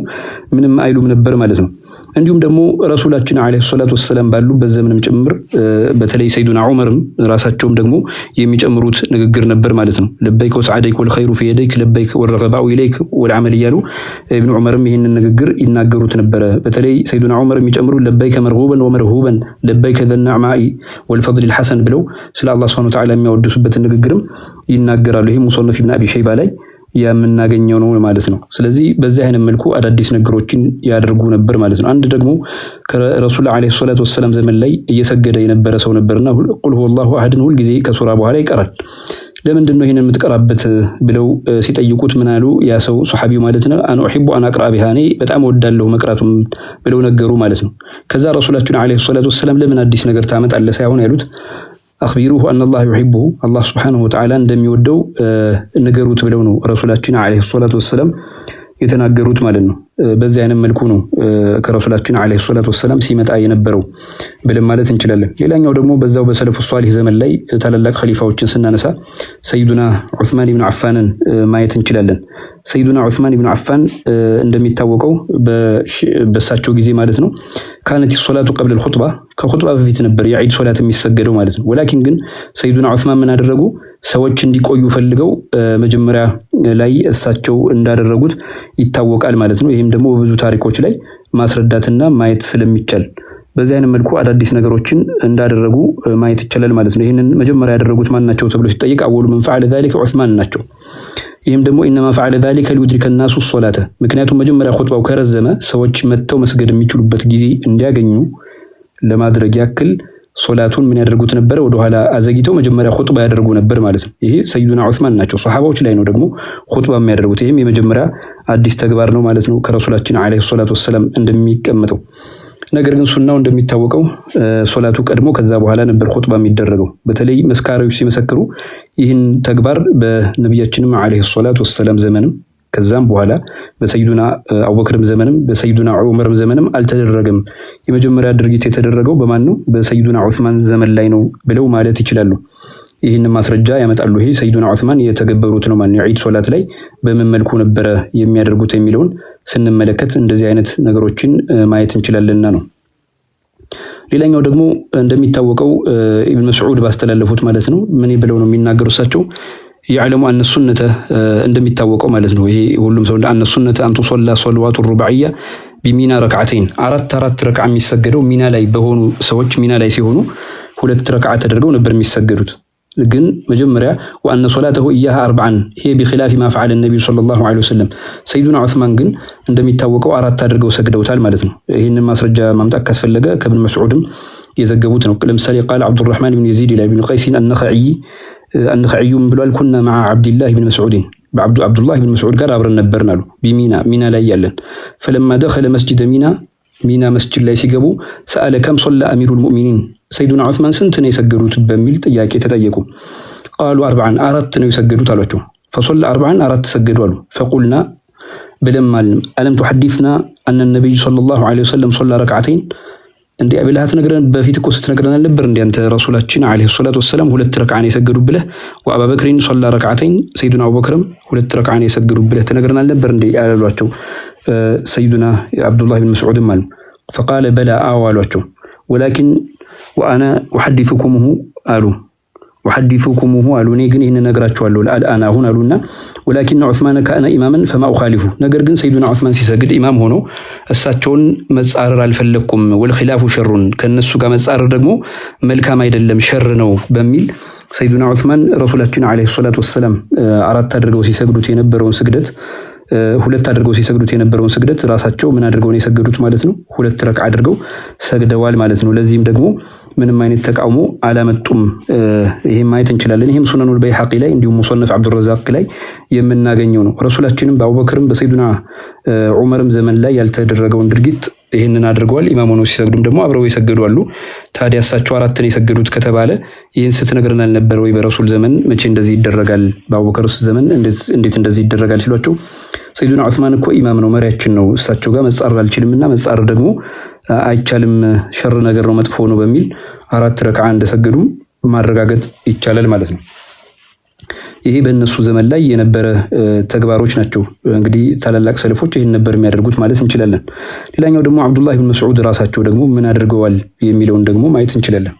ምንም አይሉም ነበር ማለት ነው። እንዲሁም ደግሞ ረሱላችን አለይሂ ሰላቱ ወሰላም ባሉበት ዘመንም ጭምር በተለይ ሰይዱና ዑመርም ራሳቸውም ደግሞ የሚጨምሩት ንግግር ነበር ማለት ነው። ለበይክ ወሰዓደይክ ወልኸይሩ ፊ የደይክ ለበይክ ወረገባኡ ኢለይክ ወልዓመል እያሉ ኢብኑ ዑመርም ይህንን ንግግር ይናገሩት ነበረ። በተለይ ሰይዱና ዑመር የሚጨምሩ ለበይከ መርጉበን ወመርሁበን ለበይከ ዘነዕማኢ ወልፈድሊል ሐሰን ብለው ስለ አላህ ሱብሓነሁ ወተዓላ የሚያወድሱበትን ንግግርም ይናገራሉ። ይህ ሙሰነፍ ኢብኑ አቢ ሸይባ ላይ የምናገኘው ነው ማለት ነው። ስለዚህ በዚህ አይነት መልኩ አዳዲስ ነገሮችን ያደርጉ ነበር ማለት ነው። አንድ ደግሞ ከረሱል አለይሂ ሰላቱ ወሰላም ዘመን ላይ እየሰገደ የነበረ ሰው ነበርና ቁል ሁወላሁ አሐድን ሁል ጊዜ ከሱራ በኋላ ይቀራል። ለምንድን ነው ይሄንን የምትቀራበት ብለው ሲጠይቁት ምን አሉ? ያ ሰው ሱሐቢው ማለት ነው አን ኡሂቡ አን አቅራ ቢሃ፣ እኔ በጣም ወዳለሁ መቅራቱም ብለው ነገሩ ማለት ነው። ከዛ ረሱላችን አለይሂ ሰላቱ ወሰላም ለምን አዲስ ነገር ታመጣለህ ሳይሆን ያሉት አኽቢሩሁ አነላህ ዩሂቡሁ፣ አላህ ሱብሓነሁ ወተዓላ እንደሚወደው ንገሩት ብለው ነው ረሱላችን አለይሂ ሰላቱ ወሰላም የተናገሩት ማለት ነው። በዚህ አይነት መልኩ ነው ከረሱላችን አለይሂ ሰላቱ ወሰላም ሲመጣ የነበረው ብለን ማለት እንችላለን። ሌላኛው ደግሞ በዛው በሰለፉ ሷሊህ ዘመን ላይ ታላላቅ ኸሊፋዎችን ስናነሳ ሰይዱና ዑስማን ኢብኑ አፋንን ማየት እንችላለን። ሰይዱና ዑስማን ኢብኑ አፋን እንደሚታወቀው በሳቸው ጊዜ ማለት ነው ካነት ሶላቱ ቀብለ الخطبه ከኹጥባ በፊት ነበር የዒድ ሶላት የሚሰገደው ማለት ነው። ወላኪን ግን ሰይዱና ዑስማን ምን አደረጉ? ሰዎች እንዲቆዩ ፈልገው መጀመሪያ ላይ እሳቸው እንዳደረጉት ይታወቃል ማለት ነው። ይህም ደግሞ በብዙ ታሪኮች ላይ ማስረዳትና ማየት ስለሚቻል በዚህ አይነት መልኩ አዳዲስ ነገሮችን እንዳደረጉ ማየት ይቻላል ማለት ነው። ይህንን መጀመሪያ ያደረጉት ማን ናቸው ተብሎ ሲጠይቅ አወሉ መን ፈዐለ ዛሊከ ዑስማን ናቸው። ይህም ደግሞ ኢነማ ፈዐለ ዛሊከ ሊዩድሪከ ናሱ ሶላተ፣ ምክንያቱም መጀመሪያ ኹጥባው ከረዘመ ሰዎች መጥተው መስገድ የሚችሉበት ጊዜ እንዲያገኙ ለማድረግ ያክል ሶላቱን ምን ያደርጉት ነበር? ወደኋላ አዘግይተው መጀመሪያ ኹጥባ ያደርጉ ነበር ማለት ነው። ይሄ ሰይዱና ዑስማን ናቸው። ሷሃባዎች ላይ ነው ደግሞ ኹጥባ የሚያደርጉት። ይህም የመጀመሪያ አዲስ ተግባር ነው ማለት ነው ከረሱላችን አለይሂ ሰላቱ ወሰላም እንደሚቀመጠው። ነገር ግን ሱናው እንደሚታወቀው ሶላቱ ቀድሞ ከዛ በኋላ ነበር ኹጥባ የሚደረገው። በተለይ መስካሪዎች ሲመሰክሩ ይህን ተግባር በነቢያችንም አለይሂ ሰላቱ ወሰላም ዘመንም ከዛም በኋላ በሰይዱና አቡበክርም ዘመንም በሰይዱና ዑመርም ዘመንም አልተደረገም። የመጀመሪያ ድርጊት የተደረገው በማን ነው? በሰይዱና ዑስማን ዘመን ላይ ነው ብለው ማለት ይችላሉ። ይህን ማስረጃ ያመጣሉ። ይሄ ሰይዱና ዑስማን የተገበሩት ነው ማለት የዒድ ሶላት ላይ በምን መልኩ ነበረ የሚያደርጉት የሚለውን ስንመለከት እንደዚህ አይነት ነገሮችን ማየት እንችላለንና ነው። ሌላኛው ደግሞ እንደሚታወቀው ኢብኑ መስዑድ ባስተላለፉት ማለት ነው ምን ብለው ነው የሚናገሩ እሳቸው يعلم أن السنة እንደሚታወቀው ማለት ነው። ይሄ ሁሉም ሰው أن السنة أن تصلى صلوات الرباعية بمينا ركعتين አራት ረክዓ የሚሰገደው ሚና ላይ በሆኑ ሰዎች ሚና ላይ ሲሆኑ ሁለት ረክዓ ተደርገው ነበር የሚሰገዱት። ግን መጀመሪያ ወአነ ሶላተሁ ኢያሃ አርበዓን ይሄ بخلاف ما فعل النبي صلى الله عليه وسلم ሰይዱና ዑስማን ግን እንደሚታወቀው አራት አድርገው ሰግደውታል ማለት ነው። ይሄንን ማስረጃ ማምጣት ካስፈለገ ከብን መስዑድም የዘገቡት ነው። ለምሳሌ قال عبد الرحمن بن يزيد الى ابن قيس النخعي ብሏል كنا مع عبد الله بن مسعود عبد الله بن مسعود ጋር አብረን ነበርን አሉ ሚና ላይ ያለን فلما دخل مسجد ሚና መስጂድ ላይ ሲገቡ ሰአለ ከም ሶላ አሚሩል ሙእሚኒን ሰይዱና ዑስማን ስንት ነው የሰገዱት በሚል ጥያቄ ተጠየቁ። ቃሉ አርበዓን አራት ነው የሰገዱት አሏቸው። ፈሶላ አርበዓን አራት ሰገዱ አሉ። ፈቁልና ብለም አልንም አለም ተሐዲስና አነ ነብዩ ሰለላሁ ዐለይሂ ወሰለም ሶላ ረክዓተይን እንዴ አብላሃት ነግረን በፊት እኮ ስትነግረን ነበር እንዴ አንተ ረሱላችን ዐለይሂ ሰላቱ ወሰለም ሁለት ረክዓ ነው የሰገዱ ብለህ ወአቡበክርን ሶላ ረክዓተይን ሰይዱና አቡበክርም ሁለት ረክዓ ነው የሰገዱ ብለህ ተነግረን ነበር እንዴ ያሏቸው سيدنا عبد الله بن مسعود مال فقال بلى آوالوچو ولكن وانا احدثكمه قالوا ني ግን ይሄን ነግራችኋለሁ الان አሁን አሉና ولكن عثمان كان اماما فما اخالفه ነገር ግን ሰይዱና ዑስማን ሲሰግድ ኢማም ሆኖ እሳቸውን መጻረር አልፈለኩም والخلاف شر ከነሱ ጋር መጻረር ደግሞ መልካም አይደለም ሸር ነው በሚል ሰይዱና ዑስማን ረሱላችን አለይሂ ሰላቱ ወሰለም አራት አድርገው ሲሰግዱት የነበረውን ስግደት ሁለት አድርገው ሲሰግዱት የነበረውን ስግደት ራሳቸው ምን አድርገው ነው የሰገዱት ማለት ነው ሁለት ረክዓ አድርገው ሰግደዋል ማለት ነው። ለዚህም ደግሞ ምንም አይነት ተቃውሞ አላመጡም። ይሄን ማየት እንችላለን። ይሄም ሱነኑል በይሐቂ ላይ እንዲሁም ሙሰነፍ አብዱረዛቅ ላይ የምናገኘው ነው። ረሱላችንም በአቡበክርም በሰይዱና ዑመርም ዘመን ላይ ያልተደረገውን ድርጊት ይሄንን አድርገዋል። ኢማም ሆነው ሲሰግዱም ደግሞ አብረው የሰገዱ አሉ። ታዲያ እሳቸው አራት ነው የሰገዱት ከተባለ ይሄን ስትነግረን አልነበር ወይ በረሱል ዘመን መቼ እንደዚህ ይደረጋል በአቡበክርስ ዘመን እንዴት እንደዚህ ይደረጋል ሲሏቸው ሰይዱና ዑስማን እኮ ኢማም ነው መሪያችን ነው እሳቸው ጋር መጻረር አልችልምና መጻረር ደግሞ አይቻልም ሸር ነገር ነው መጥፎ ነው በሚል አራት ረክዓ እንደሰገዱ ማረጋገጥ ይቻላል ማለት ነው። ይሄ በእነሱ ዘመን ላይ የነበረ ተግባሮች ናቸው። እንግዲህ ታላላቅ ሰለፎች ይሄን ነበር የሚያደርጉት ማለት እንችላለን። ሌላኛው ደግሞ አብዱላህ ኢብኑ መስዑድ ራሳቸው ደግሞ ምን አድርገዋል የሚለውን ደግሞ ማየት እንችላለን።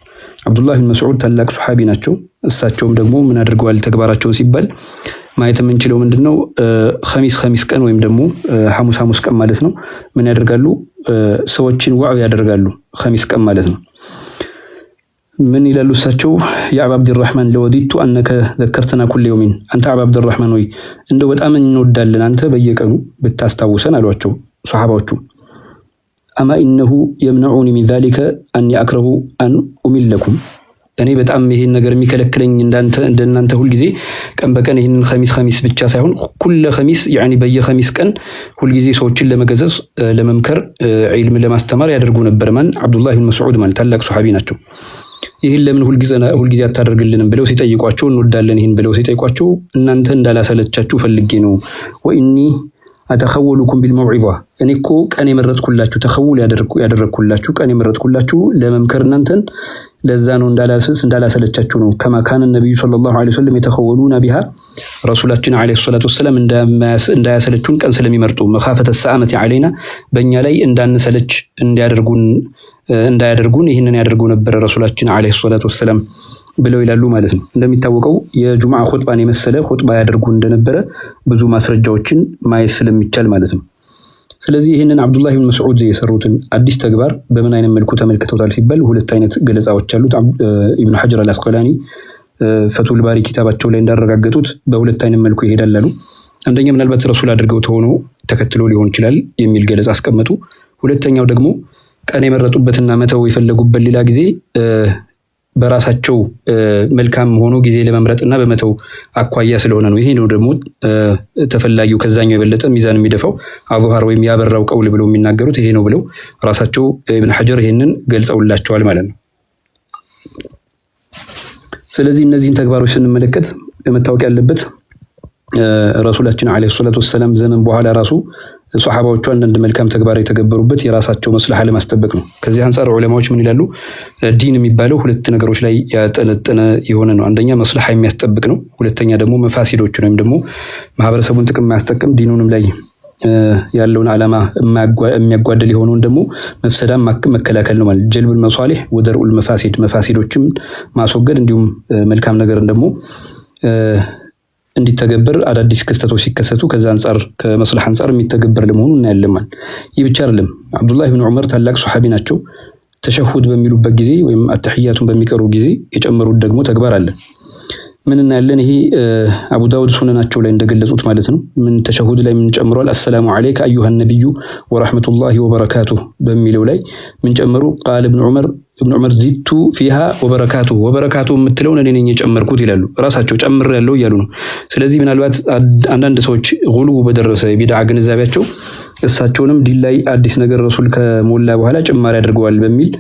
አብዱላህ ኢብኑ መስዑድ ታላቅ ሱሐቢ ናቸው። እሳቸውም ደግሞ ምን አድርገዋል ተግባራቸው ሲባል ማየት የምንችለው ምንድነው ኸሚስ ቀን ወይም ደግሞ ሐሙስ ቀን ማለት ነው ምን ያደርጋሉ ሰዎችን ዋዕዝ ያደርጋሉ ኸሚስ ቀን ማለት ነው። ምን ይላሉ እሳቸው ያ አብዱራህማን ለወዲቱ አንከ ዘከርተና ኩል የውሚን አንተ አብዱራህማን ወይ እንደው በጣም እንወዳለን አንተ በየቀኑ ብታስታውሰን አሏቸው ሱሐባዎቹ። አማ ኢነሁ የምነዑኒ ሚን ዛሊከ አን ያክረሁ አን ኡሚለኩም እኔ በጣም ይሄን ነገር የሚከለክለኝ እንደናንተ ሁሉ ጊዜ ቀን በቀን ይሄን ኸሚስ ብቻ ሳይሆን ኩል ኸሚስ ያኒ በየኸሚስ ቀን ሁሉ ጊዜ ሰዎችን ለመገዘዝ ለመምከር ዒልም ለማስተማር ያደርጉ ነበር። ማን አብዱላህ ኢብኑ መስዑድ ማን ታላቅ ሱሐቢ ናቸው። ይሄን ለምን ሁሉ ጊዜ አታደርግልንም ብለው ሲጠይቋቸው እንወዳለን ይሄን ብለው ሲጠይቋቸው እናንተ እንዳላሰለቻችሁ ፈልጌ ነው ወኢኒ አተኸወሉኩም ቢልመውዒዛ እኔ እኮ ቀን የመረጥኩላችሁ ተኸውል ያደረግኩላችሁ ቀን የመረጥኩላችሁ ለመምከር እናንተን ለዛ ነው እንዳላሰለቻችሁ ነው። ከማ ካነ ነብዩ ሰለላሁ ዐለይሂ ወሰለም የተኸወሉና ቢሃ ረሱላችን ዐለይሂ ሰላቱ ወሰለም እንዳያሰለቹን ቀን ስለሚመርጡ መኻፈተ ሰዓመቲ ዐለይና በእኛ ላይ እንዳንሰለች እንዳያደርጉን ይህንን ያደርጉ ነበር ረሱላችን ዐለይሂ ሰላቱ ወሰለም ብለው ይላሉ ማለት ነው። እንደሚታወቀው የጁምዓ ኹጥባን የመሰለ ኹጥባ ያደርጉ እንደነበረ ብዙ ማስረጃዎችን ማየት ስለሚቻል ማለት ነው። ስለዚህ ይህንን አብዱላህ ኢብኑ መስዑድ የሰሩትን አዲስ ተግባር በምን አይነት መልኩ ተመልክተውታል ሲባል ሁለት አይነት ገለጻዎች አሉት። ኢብኑ ሐጀር አልአስቀላኒ ፈቱል ባሪ ኪታባቸው ላይ እንዳረጋገጡት በሁለት አይነት መልኩ ይሄዳል አሉ። አንደኛ ምናልባት ረሱል አድርገው ተሆኖ ተከትሎ ሊሆን ይችላል የሚል ገለጻ አስቀመጡ። ሁለተኛው ደግሞ ቀን የመረጡበትና መተው የፈለጉበት ሌላ ጊዜ በራሳቸው መልካም ሆኖ ጊዜ ለመምረጥና በመተው አኳያ ስለሆነ ነው። ይሄ ነው ደግሞ ተፈላጊው ከዛኛው የበለጠ ሚዛን የሚደፋው አዙሃር ወይም ያበራው ቀውል ብለው የሚናገሩት ይሄ ነው ብለው ራሳቸው ኢብኑ ሐጀር ይሄንን ገልጸውላቸዋል ማለት ነው። ስለዚህ እነዚህን ተግባሮች ስንመለከት መታወቅ ያለበት ረሱላችን ዐለይሂ ሰላቱ ወሰለም ዘመን በኋላ ራሱ ሱሐባዎቹ አንዳንድ መልካም ተግባር የተገበሩበት የራሳቸው መስለሐ ለማስጠበቅ ነው። ከዚህ አንፃር ዑለማዎች ምን ይላሉ? ዲን የሚባለው ሁለት ነገሮች ላይ ያጠነጠነ የሆነ ነው። አንደኛ መስለሐ የሚያስጠብቅ ነው። ሁለተኛ ደግሞ መፋሲዶችን ወይም ደግሞ ማህበረሰቡን ጥቅም የማያስጠቅም ዲኑንም ላይ ያለውን ዓላማ የሚያጓደል የሆነውን ደግሞ መፍሰዳን መከላከል ነው ማለት ጀልቡል መሷሊህ ወደርኡል መፋሲዶችን ማስወገድ እንዲሁም መልካም ነገርን ደግሞ እንዲተገበር አዳዲስ ክስተቶች ሲከሰቱ ከዛ አንፃር ከመስለሐ አንፃር የሚተገበር ለመሆኑ እናያለን ማለት። ይህ ብቻ አይደለም። አብዱላህ ኢብኑ ዑመር ታላቅ ሱሐቢ ናቸው። ተሸሁድ በሚሉበት ጊዜ ወይም አተህያቱን በሚቀሩ ጊዜ የጨመሩት ደግሞ ተግባር አለ። ምን እናያለን? ይሄ አቡ ዳውድ ሱነናቸው ላይ እንደገለጹት ማለት ነው። ምን ተሸሁድ ላይ ምን ጨምሯል? አሰላሙ አለይከ አዩሃ ነብዩ ወራህመቱላሂ ወበረካቱ በሚለው ላይ ምን ጨመሩ? ቃል ኢብኑ ዑመር ዚቱ ፊሃ ወበረካቱ የምትለውን እኔ ነኝ የጨመርኩት ይላሉ። ራሳቸው ጨምር ያለው እያሉ ነው። ስለዚህ ምናልባት አንዳንድ ሰዎች ጉሉ በደረሰ የቢድዓ ግንዛቤያቸው እሳቸውንም ዲን ላይ አዲስ ነገር ረሱል ከሞላ በኋላ ጭማሪ አድርገዋል በሚል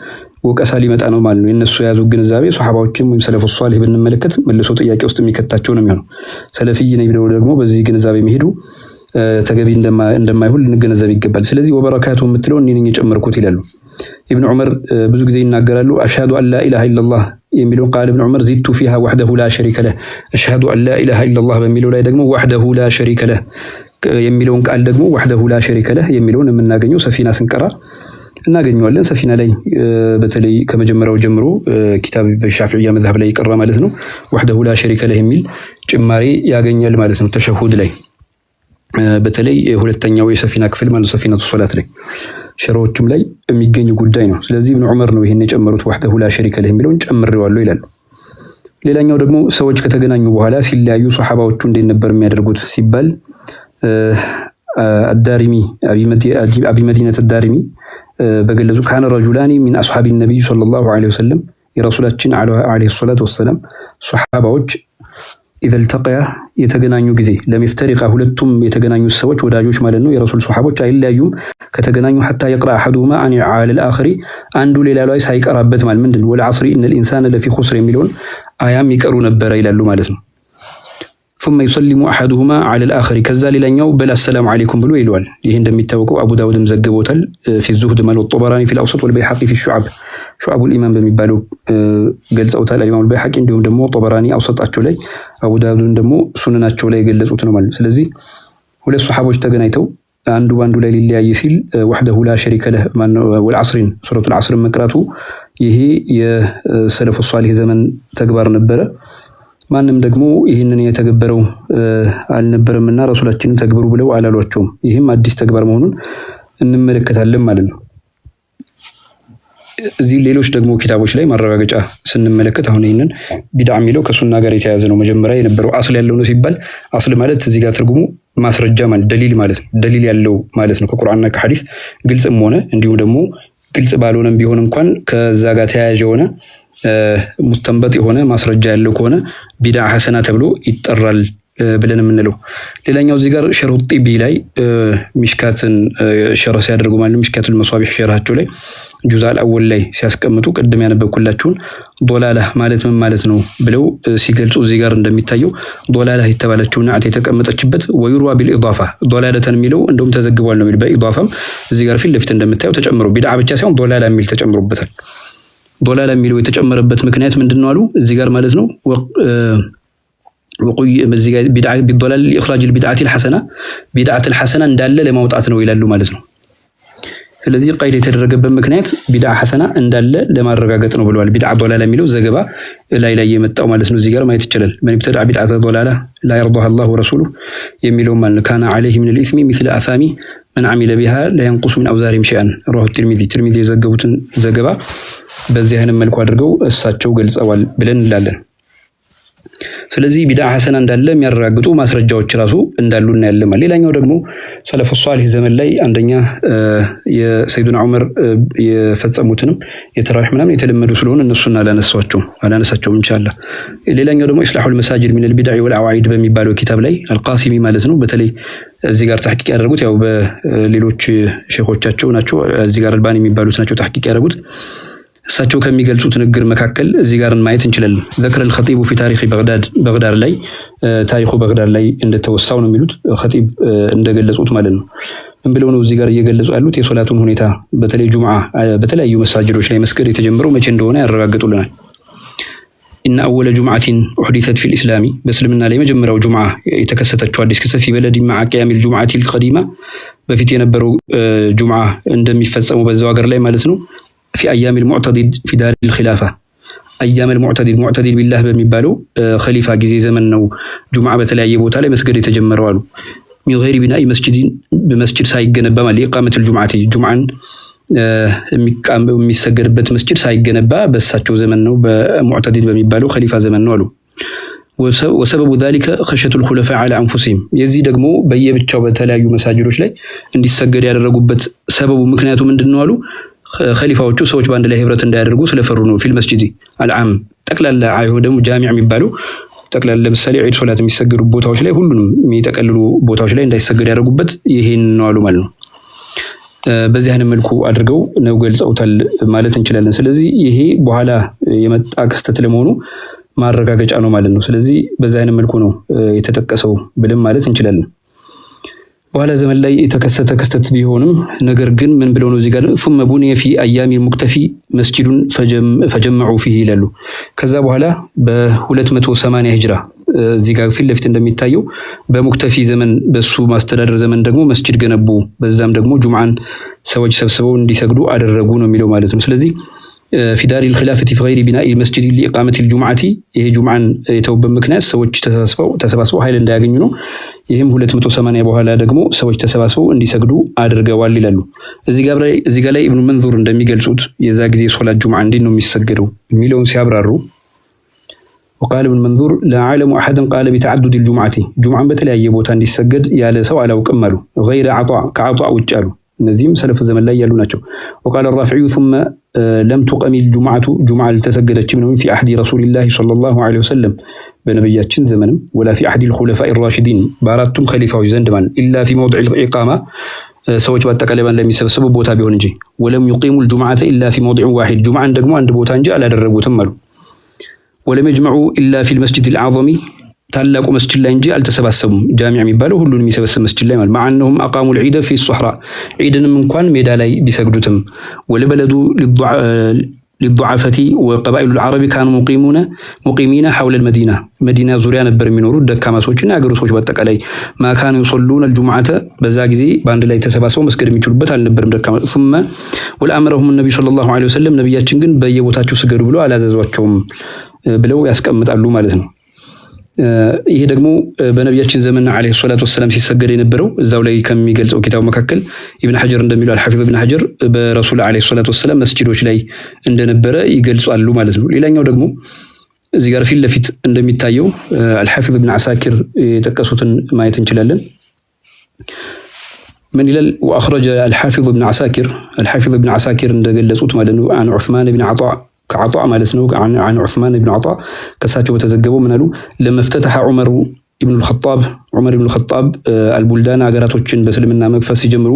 ወቀሳ ሊመጣ ነው ማለት ነው። የነሱ የያዙ ግንዛቤ ሱሐባዎችም ወይም ሰለፉ ሷሊህ ብንመለከት መልሶ ጥያቄ ውስጥ የሚከታቸው ነው የሚሆነው። ሰለፊይ ነኝ ብለው ደግሞ በዚህ ግንዛቤ መሄዱ ተገቢ እንደማይሆን ልንገነዘብ ይገባል። ስለዚህ ወበረካቱ የምትለው እኔ ነኝ የጨመርኩት ይላሉ። ኢብኑ ዑመር ብዙ ጊዜ ይናገራሉ። አሽሀዱ አን ላ ኢላሃ ኢለላህ የሚለውን ቃል ኢብኑ ዑመር ዚቱ ፊሃ ወህደሁ ላ ሸሪከ ለህ፣ አሽሀዱ አን ላ ኢላሃ ኢለላህ በሚለው ላይ ደግሞ ወህደሁ ላ ሸሪከ ለህ የሚለውን ቃል ደግሞ ወህደሁ ላ ሸሪከ ለህ የሚለውን የምናገኘው ሰፊና ስንቀራ እናገኘዋለን። ሰፊና ላይ በተለይ ከመጀመሪያው ጀምሮ ኪታብ በሻፊዕያ መዝሀብ ላይ ይቀራ ማለት ነው። ወህደሁ ላ ሸሪከ ለህ የሚል ጭማሪ ያገኛል ማለት ነው። ተሸሁድ ላይ በተለይ ሁለተኛው የሰፊና ክፍል ማለት ሰፊነቱ ሶላት ላይ ሸሮዎችም ላይ የሚገኝ ጉዳይ ነው። ስለዚህ ኢብኑ ዑመር ነው ይሄን የጨመሩት ወህደሁ ላ ሸሪከ ለህ የሚለውን ጨምሬዋለሁ ይላሉ። ሌላኛው ደግሞ ሰዎች ከተገናኙ በኋላ ሲለያዩ ሱሐባዎቹ እንዴት ነበር የሚያደርጉት ሲባል አዳሪሚ አቢ መዲነት አዳሪሚ በገለጹ ካነ ረጁላኒ ሚን አስሐቢ ነቢይ ሰለላሁ ዐለይሂ ወሰለም የረሱላችን ዐለይሂ ሰላቱ ወሰላም ሱሐባዎች ኢዘ ልተቀያ የተገናኙ ጊዜ ለሚፍተሪቃ ሁለቱም የተገናኙ ሰዎች ወዳጆች ማለት ነው። የረሱል ሱሐቦች አይለያዩም ከተገናኙ ሐታ የቅራ አሐዱሁማ ዐለል አኺሪ አንዱ ሌላ ላይ ሳይቀራበት ማለት ምንድን ነው ወልዐስሪ ኢነል ኢንሳነ ለፊ ኹስር የሚለውን አያም ይቀሩ ነበረ ይላሉ ማለት ነው። ثم يسلم احدهما على الاخر ከዛ ሌላኛው በል አሰላሙ አለይኩም ብሎ ይለዋል። ይሄ እንደሚታወቀው አቡ ዳውድም ዘግቦታል في الزهد مال الطبراني في الاوسط والبيحقي في الشعب شعب الامام በሚባለው ገልጸውታል። ኢማም አልበይሐቂ እንዲሁም ደግሞ ጦበራኒ አውሰጣቸው ላይ አቡ ዳውድን ደግሞ ሱነናቸው ላይ ገለጹት ነው ማለት። ስለዚህ ሁለት ሱሐቦች ተገናኝተው አንዱ ባንዱ ላይ ሊለያይ ሲል ወህደሁ ላ ሸሪከ ለህ ወልዐስሪን ሱረቱል ዐስር መቅራቱ ይሄ የሰለፉ ሷሊህ ዘመን ተግባር ነበረ። ማንም ደግሞ ይህንን የተገበረው አልነበረምና ረሱላችንን ተግብሩ ብለው አላሏቸውም። ይህም አዲስ ተግባር መሆኑን እንመለከታለን ማለት ነው። እዚህ ሌሎች ደግሞ ኪታቦች ላይ ማረጋገጫ ስንመለከት አሁን ይህንን ቢድዓ የሚለው ከሱና ጋር የተያያዘ ነው። መጀመሪያ የነበረው አስል ያለው ነው ሲባል አስል ማለት እዚህ ጋር ትርጉሙ ማስረጃ ማለት ደሊል ማለት ነው። ደሊል ያለው ማለት ነው። ከቁርአንና ከሐዲስ ግልጽም ሆነ እንዲሁም ደግሞ ግልጽ ባልሆነም ቢሆን እንኳን ከዛ ጋር ተያያዥ የሆነ ሙስተንበጥ የሆነ ማስረጃ ያለው ከሆነ ቢድዓ ሐሰና ተብሎ ይጠራል ብለን የምንለው። ሌላኛው እዚህ ጋር ሸርሁ ጢቢ ላይ ሚሽካትን ሸርህ ሲያደርጉ ማለት ሚሽካቱል መሷቢህ ሸርሃቸው ላይ ጁዝ አልአወል ላይ ሲያስቀምጡ ቅድም ያነበብኩላችሁን ዶላላ ማለት ምን ማለት ነው ብለው ሲገልጹ እዚህ ጋር እንደሚታየው ዶላላ የተባለችው ናዕት የተቀመጠችበት ወይሩዋ ቢልኢዳፋ ዶላለተን የሚለው እንደውም ተዘግቧል ነው በኢዳፋም እዚህ ጋር ፊት ለፊት እንደምታየው ተጨምሮ ቢድዓ ብቻ ሳይሆን ዶላላ የሚል ተጨምሮበታል። ዶላላ የሚለው የተጨመረበት ምክንያት ምንድነው አሉ እዚህ ጋር ማለት ነው። ወቁይ በዚህ ጋር ቢድዓ ቢዶላል ኢኽራጅ البدعه الحسنه ቢድዓት الحسنه እንዳለ ለማውጣት ነው ይላሉ ማለት ነው። ስለዚህ ቀይድ የተደረገበት ምክንያት ቢድዓ ሐሰና እንዳለ ለማረጋገጥ ነው ብለዋል። ቢድዓ ዶላላ የሚለው ዘገባ ላይ የመጣው ማለት ነው። እዚህ ጋር ማየት ይችላል። من ابتدع بدعه ضلاله لا يرضاها الله ورسوله የሚለው ማለት ካና عليه من الاثم مثل اثام من عمل بها لا ينقص من اوزارهم شيئا رواه الترمذي የዘገቡትን ዘገባ በዚህ አይነት መልኩ አድርገው እሳቸው ገልጸዋል ብለን እንላለን። ስለዚህ ቢድዓ ሐሰና እንዳለ የሚያረጋግጡ ማስረጃዎች ራሱ እንዳሉ እናያለን። ሌላኛው ደግሞ ሰለፉ ሷሊህ ዘመን ላይ አንደኛ የሰይዱና ዑመር የፈጸሙትንም የተራዊህ ምናምን የተለመዱ ስለሆነ እነሱን አላነሳቸውም ኢንሻአላህ። ሌላኛው ደግሞ ኢስላሁል መሳጅድ ሚነል ቢድዕ ወልአዋኢድ በሚባለው ኪታብ ላይ አልቃሲሚ ማለት ነው። በተለይ እዚህ ጋር ተሕቂቅ ያደረጉት ያው በሌሎች ሼኾቻቸው ናቸው። እዚህ ጋር አልባኒ የሚባሉት ናቸው ተሕቂቅ ያደረጉት። እሳቸው ከሚገልጹት ንግግር መካከል እዚህ ጋር ማየት እንችላለን። ذكر الخطيب في تاريخ بغداد ላይ ታሪኹ በግዳድ ላይ እንደተወሳው ነው የሚሉት ኸጢብ እንደገለጹት ማለት ነው። ምን ብለው ነው እዚህ ጋር እየገለጹ ያሉት የሶላቱን ሁኔታ በተለይ ጁምዓ በተለያዩ መስጊዶች ላይ መስገድ የተጀመረው መቼ እንደሆነ ያረጋግጡልናል። إن أول جمعة أحدثت في الإسلام በእስልምና ላይ መጀመሪያው ጁምዓ የተከሰተችው አዲስ ክስተት في بلد مع قيام الجمعة القديمة በፊት የነበረው ጁምዓ እንደሚፈጸመው በዛው ሀገር ላይ ማለት ነው። في أيام المعتدد في دار الخلافة أيام المعتدد بالله በሚባለው ኸሊፋ ጊዜ ዘመን ነው ጁምዓ በተለያየ ቦታ ላይ መስገድ የተጀመረው አሉ። من غير بناء مسجد በመስጂድ ሳይገነባ ማለት إقامة الجمعة ጁምዓን የሚሰገድበት መስጂድ ሳይገነባ በእሳቸው ዘመን ነው በሙዕተዲድ በሚባለው ኸሊፋ ዘመን ነው አሉ። ወሰበቡ ذلك خشية الخلفاء على انفسهم የዚህ ደግሞ በየብቻው በተለያዩ መሳጅዶች ላይ እንዲሰገድ ያደረጉበት ሰበቡ ምክንያቱ ምንድነው አሉ ኸሊፋዎቹ ሰዎች በአንድ ላይ ህብረት እንዳያደርጉ ስለፈሩ ነው ፊል መስጂድ አልዓም ጠቅላላ አይሁን ደግሞ ጃሚዕ የሚባለው ጠቅላላ ለምሳሌ ዒድ ሶላት የሚሰገዱ ቦታዎች ላይ ሁሉንም የሚጠቀልሉ ቦታዎች ላይ እንዳይሰገድ ያደረጉበት ይሄን ነው አሉ ማለት ነው። በዚህ አይነት መልኩ አድርገው ነው ገልጸውታል ማለት እንችላለን። ስለዚህ ይሄ በኋላ የመጣ ክስተት ለመሆኑ ማረጋገጫ ነው ማለት ነው። ስለዚህ በዚህ አይነት መልኩ ነው የተጠቀሰው ብለን ማለት እንችላለን። በኋላ ዘመን ላይ የተከሰተ ክስተት ቢሆንም ነገር ግን ምን ብለው ነው እዚህ ጋር ثم بني في ايام المكتفي مسجد فجمعوا فيه ይላሉ። ከዛ በኋላ በ280 ሂጅራ እዚህ ጋር ፊት ለፊት እንደሚታየው በሙክተፊ ዘመን በሱ ማስተዳደር ዘመን ደግሞ መስጂድ ገነቡ። በዛም ደግሞ ጁምዓን ሰዎች ሰብስበው እንዲሰግዱ አደረጉ ነው የሚለው ማለት ነው። ስለዚህ في دار الخلافة في غير بناء المسجد لإقامة الجمعة ይሄ ጁምዓን የተውበት ምክንያት ሰዎች ተሰባስበው ኃይል እንዳያገኙ ነው። ይሄም 280 በኋላ ደግሞ ሰዎች ተሰባስበው እንዲሰግዱ አድርገዋል ይላሉ። እዚህ ጋር ላይ ኢብኑ መንዙር እንደሚገልጹት የዛ ጊዜ ሶላት ጁምዓ እንዴት ነው የሚሰገደው የሚለውን ሲያብራሩ وقال ابن منظور لا اعلم احدا قال بتعدد الجمعه جمعه በተለያየ ቦታ እንዲሰገድ ያለ ሰው አላውቅም አሉ። غير عطاء كعطاء ውጭ አሉ። እነዚህም ሰለፍ ዘመን ላይ ያሉ ናቸው። وقال الرافعي ثم لم تقم الجمعه جمعه አልተሰገደችም ነው في عهد رسول الله صلى الله عليه وسلم በነብያችን ዘመንም ولا في عهد الخلفاء الراشدين በአራቱም ኸሊፋዎች ዘንድ ማለት الا في موضع الاقامه ሰዎች በአጠቃላይ ባለ የሚሰበሰቡ ቦታ ቢሆን እንጂ ولم يقيموا الجمعه الا في موضع واحد جمعه ደግሞ አንድ ቦታ እንጂ አላደረጉትም አሉ። ولم يجمعوا الا في المسجد العظم ታላቁ መስጂድ ላይ እንጂ አልተሰባሰቡም። ጃሚዕ የሚባለው ሁሉንም የሚሰበሰብ መስጂድ ላይ ማለት ማannahum اقاموا العيد في الصحراء ዒድንም እንኳን ሜዳ ላይ ቢሰግዱትም ولبلد للضعفة وقبائل العرب كانوا مقيمين حول المدينة مدينة ዙሪያ ነበር የሚኖሩት ደካማ ሰዎችና አገሩ ሰዎች በአጠቃላይ ما كانوا يصلون الجمعة በዛ ጊዜ በአንድ ላይ ተሰባስበው መስገድ የሚችሉበት አልነበረም ደካማ ثم والامرهم النبي صلى الله عليه وسلم ነብያችን ግን በየቦታቸው ስገዱ ብሎ አላዘዟቸውም ብለው ያስቀምጣሉ ማለት ነው። ይሄ ደግሞ በነብያችን ዘመን አለይሂ ሰላቱ ወሰለም ሲሰገድ የነበረው እዛው ላይ ከሚገልጸው ኪታብ መካከል ኢብኑ ሐጀር እንደሚለው አልሐፊዝ ኢብኑ ሐጀር በረሱል አለይሂ ሰላቱ ወሰለም መስጂዶች ላይ እንደነበረ ይገልጻሉ ማለት ነው። ሌላኛው ደግሞ እዚህ ጋር ፊት ለፊት እንደሚታየው አልሐፊዝ ኢብኑ አሳኪር የጠቀሱትን ማየት እንችላለን። من ይላል واخرج الحافظ ابن عساكر እንደገለጹት ማለት ነው عن عثمان بن عطاء كعطاء ማለት ነው عن عثمان بن عطاء ከሳቸው በተዘገበው ምን አሉ لما افتتح عمر بن الخطاب البلدان አገራቶችን በእስልምና መክፈት ሲጀምሩ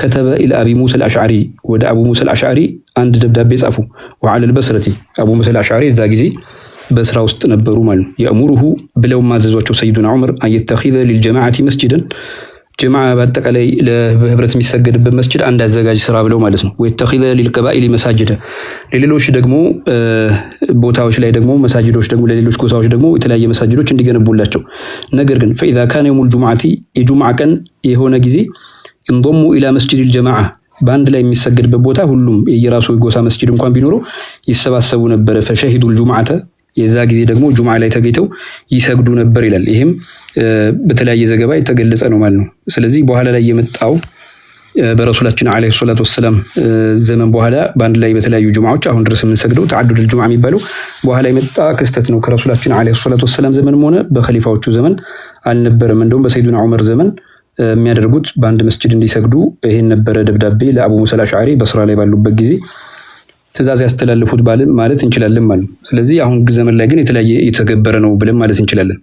كتب الى ابي موسى الاشعري ወደ አቡ ሙሳ الاشعري አንድ ደብዳቤ ጻፉ وعلى البصرة አቡ ሙሳ الاشعري እዛ ጊዜ በስራ ውስጥ ነበሩ ማለት يأمره ብለው ማዘዟቸው ሰይዱና ዑመር أن يتخذ للجماعة مسجدا ጀማዓ በአጠቃላይ ለህብረት የሚሰገድበት መስጂድ አንድ አዘጋጅ ስራ ብለው ማለት ነው። ወይተኺዘ للقبائل مساجد ለሌሎች ደግሞ ቦታዎች ላይ ደግሞ መሳጅዶች ደግሞ ለሌሎች ጎሳዎች ደግሞ የተለያየ መሳጅዶች እንዲገነቡላቸው ነገር ግን فاذا كان يوم الجمعه የጁምዓ ቀን የሆነ ጊዜ انضموا الى مسجد الجماعه በአንድ ላይ የሚሰገድበት ቦታ ሁሉም የየራሱ ጎሳ መስጂድ እንኳን ቢኖረው ይሰባሰቡ ነበር فشهدوا الجمعه የዛ ጊዜ ደግሞ ጁምዓ ላይ ተገኝተው ይሰግዱ ነበር ይላል። ይሄም በተለያየ ዘገባ የተገለጸ ነው ማለት ነው። ስለዚህ በኋላ ላይ የመጣው በረሱላችን አለይሂ ሰላቱ ወሰለም ዘመን በኋላ በአንድ ላይ በተለያዩ ጁምዓዎች አሁን ድረስ የምንሰግደው ተዓዱድ الجمعة የሚባለው በኋላ የመጣ ክስተት ነው። ከረሱላችን አለይሂ ሰላቱ ወሰለም ዘመንም ሆነ በኸሊፋዎቹ ዘመን አልነበረም። እንደውም በሰይዱና ዑመር ዘመን የሚያደርጉት በአንድ መስጂድ እንዲሰግዱ ይሄን ነበረ ደብዳቤ ለአቡ ሙሳ አልአሽዓሪ በስራ ላይ ባሉበት ጊዜ ትእዛዝ ያስተላልፉት ማለት እንችላለን ማለት ነው። ስለዚህ አሁን ዘመን ላይ ግን የተለያየ የተገበረ ነው ብለን ማለት እንችላለን።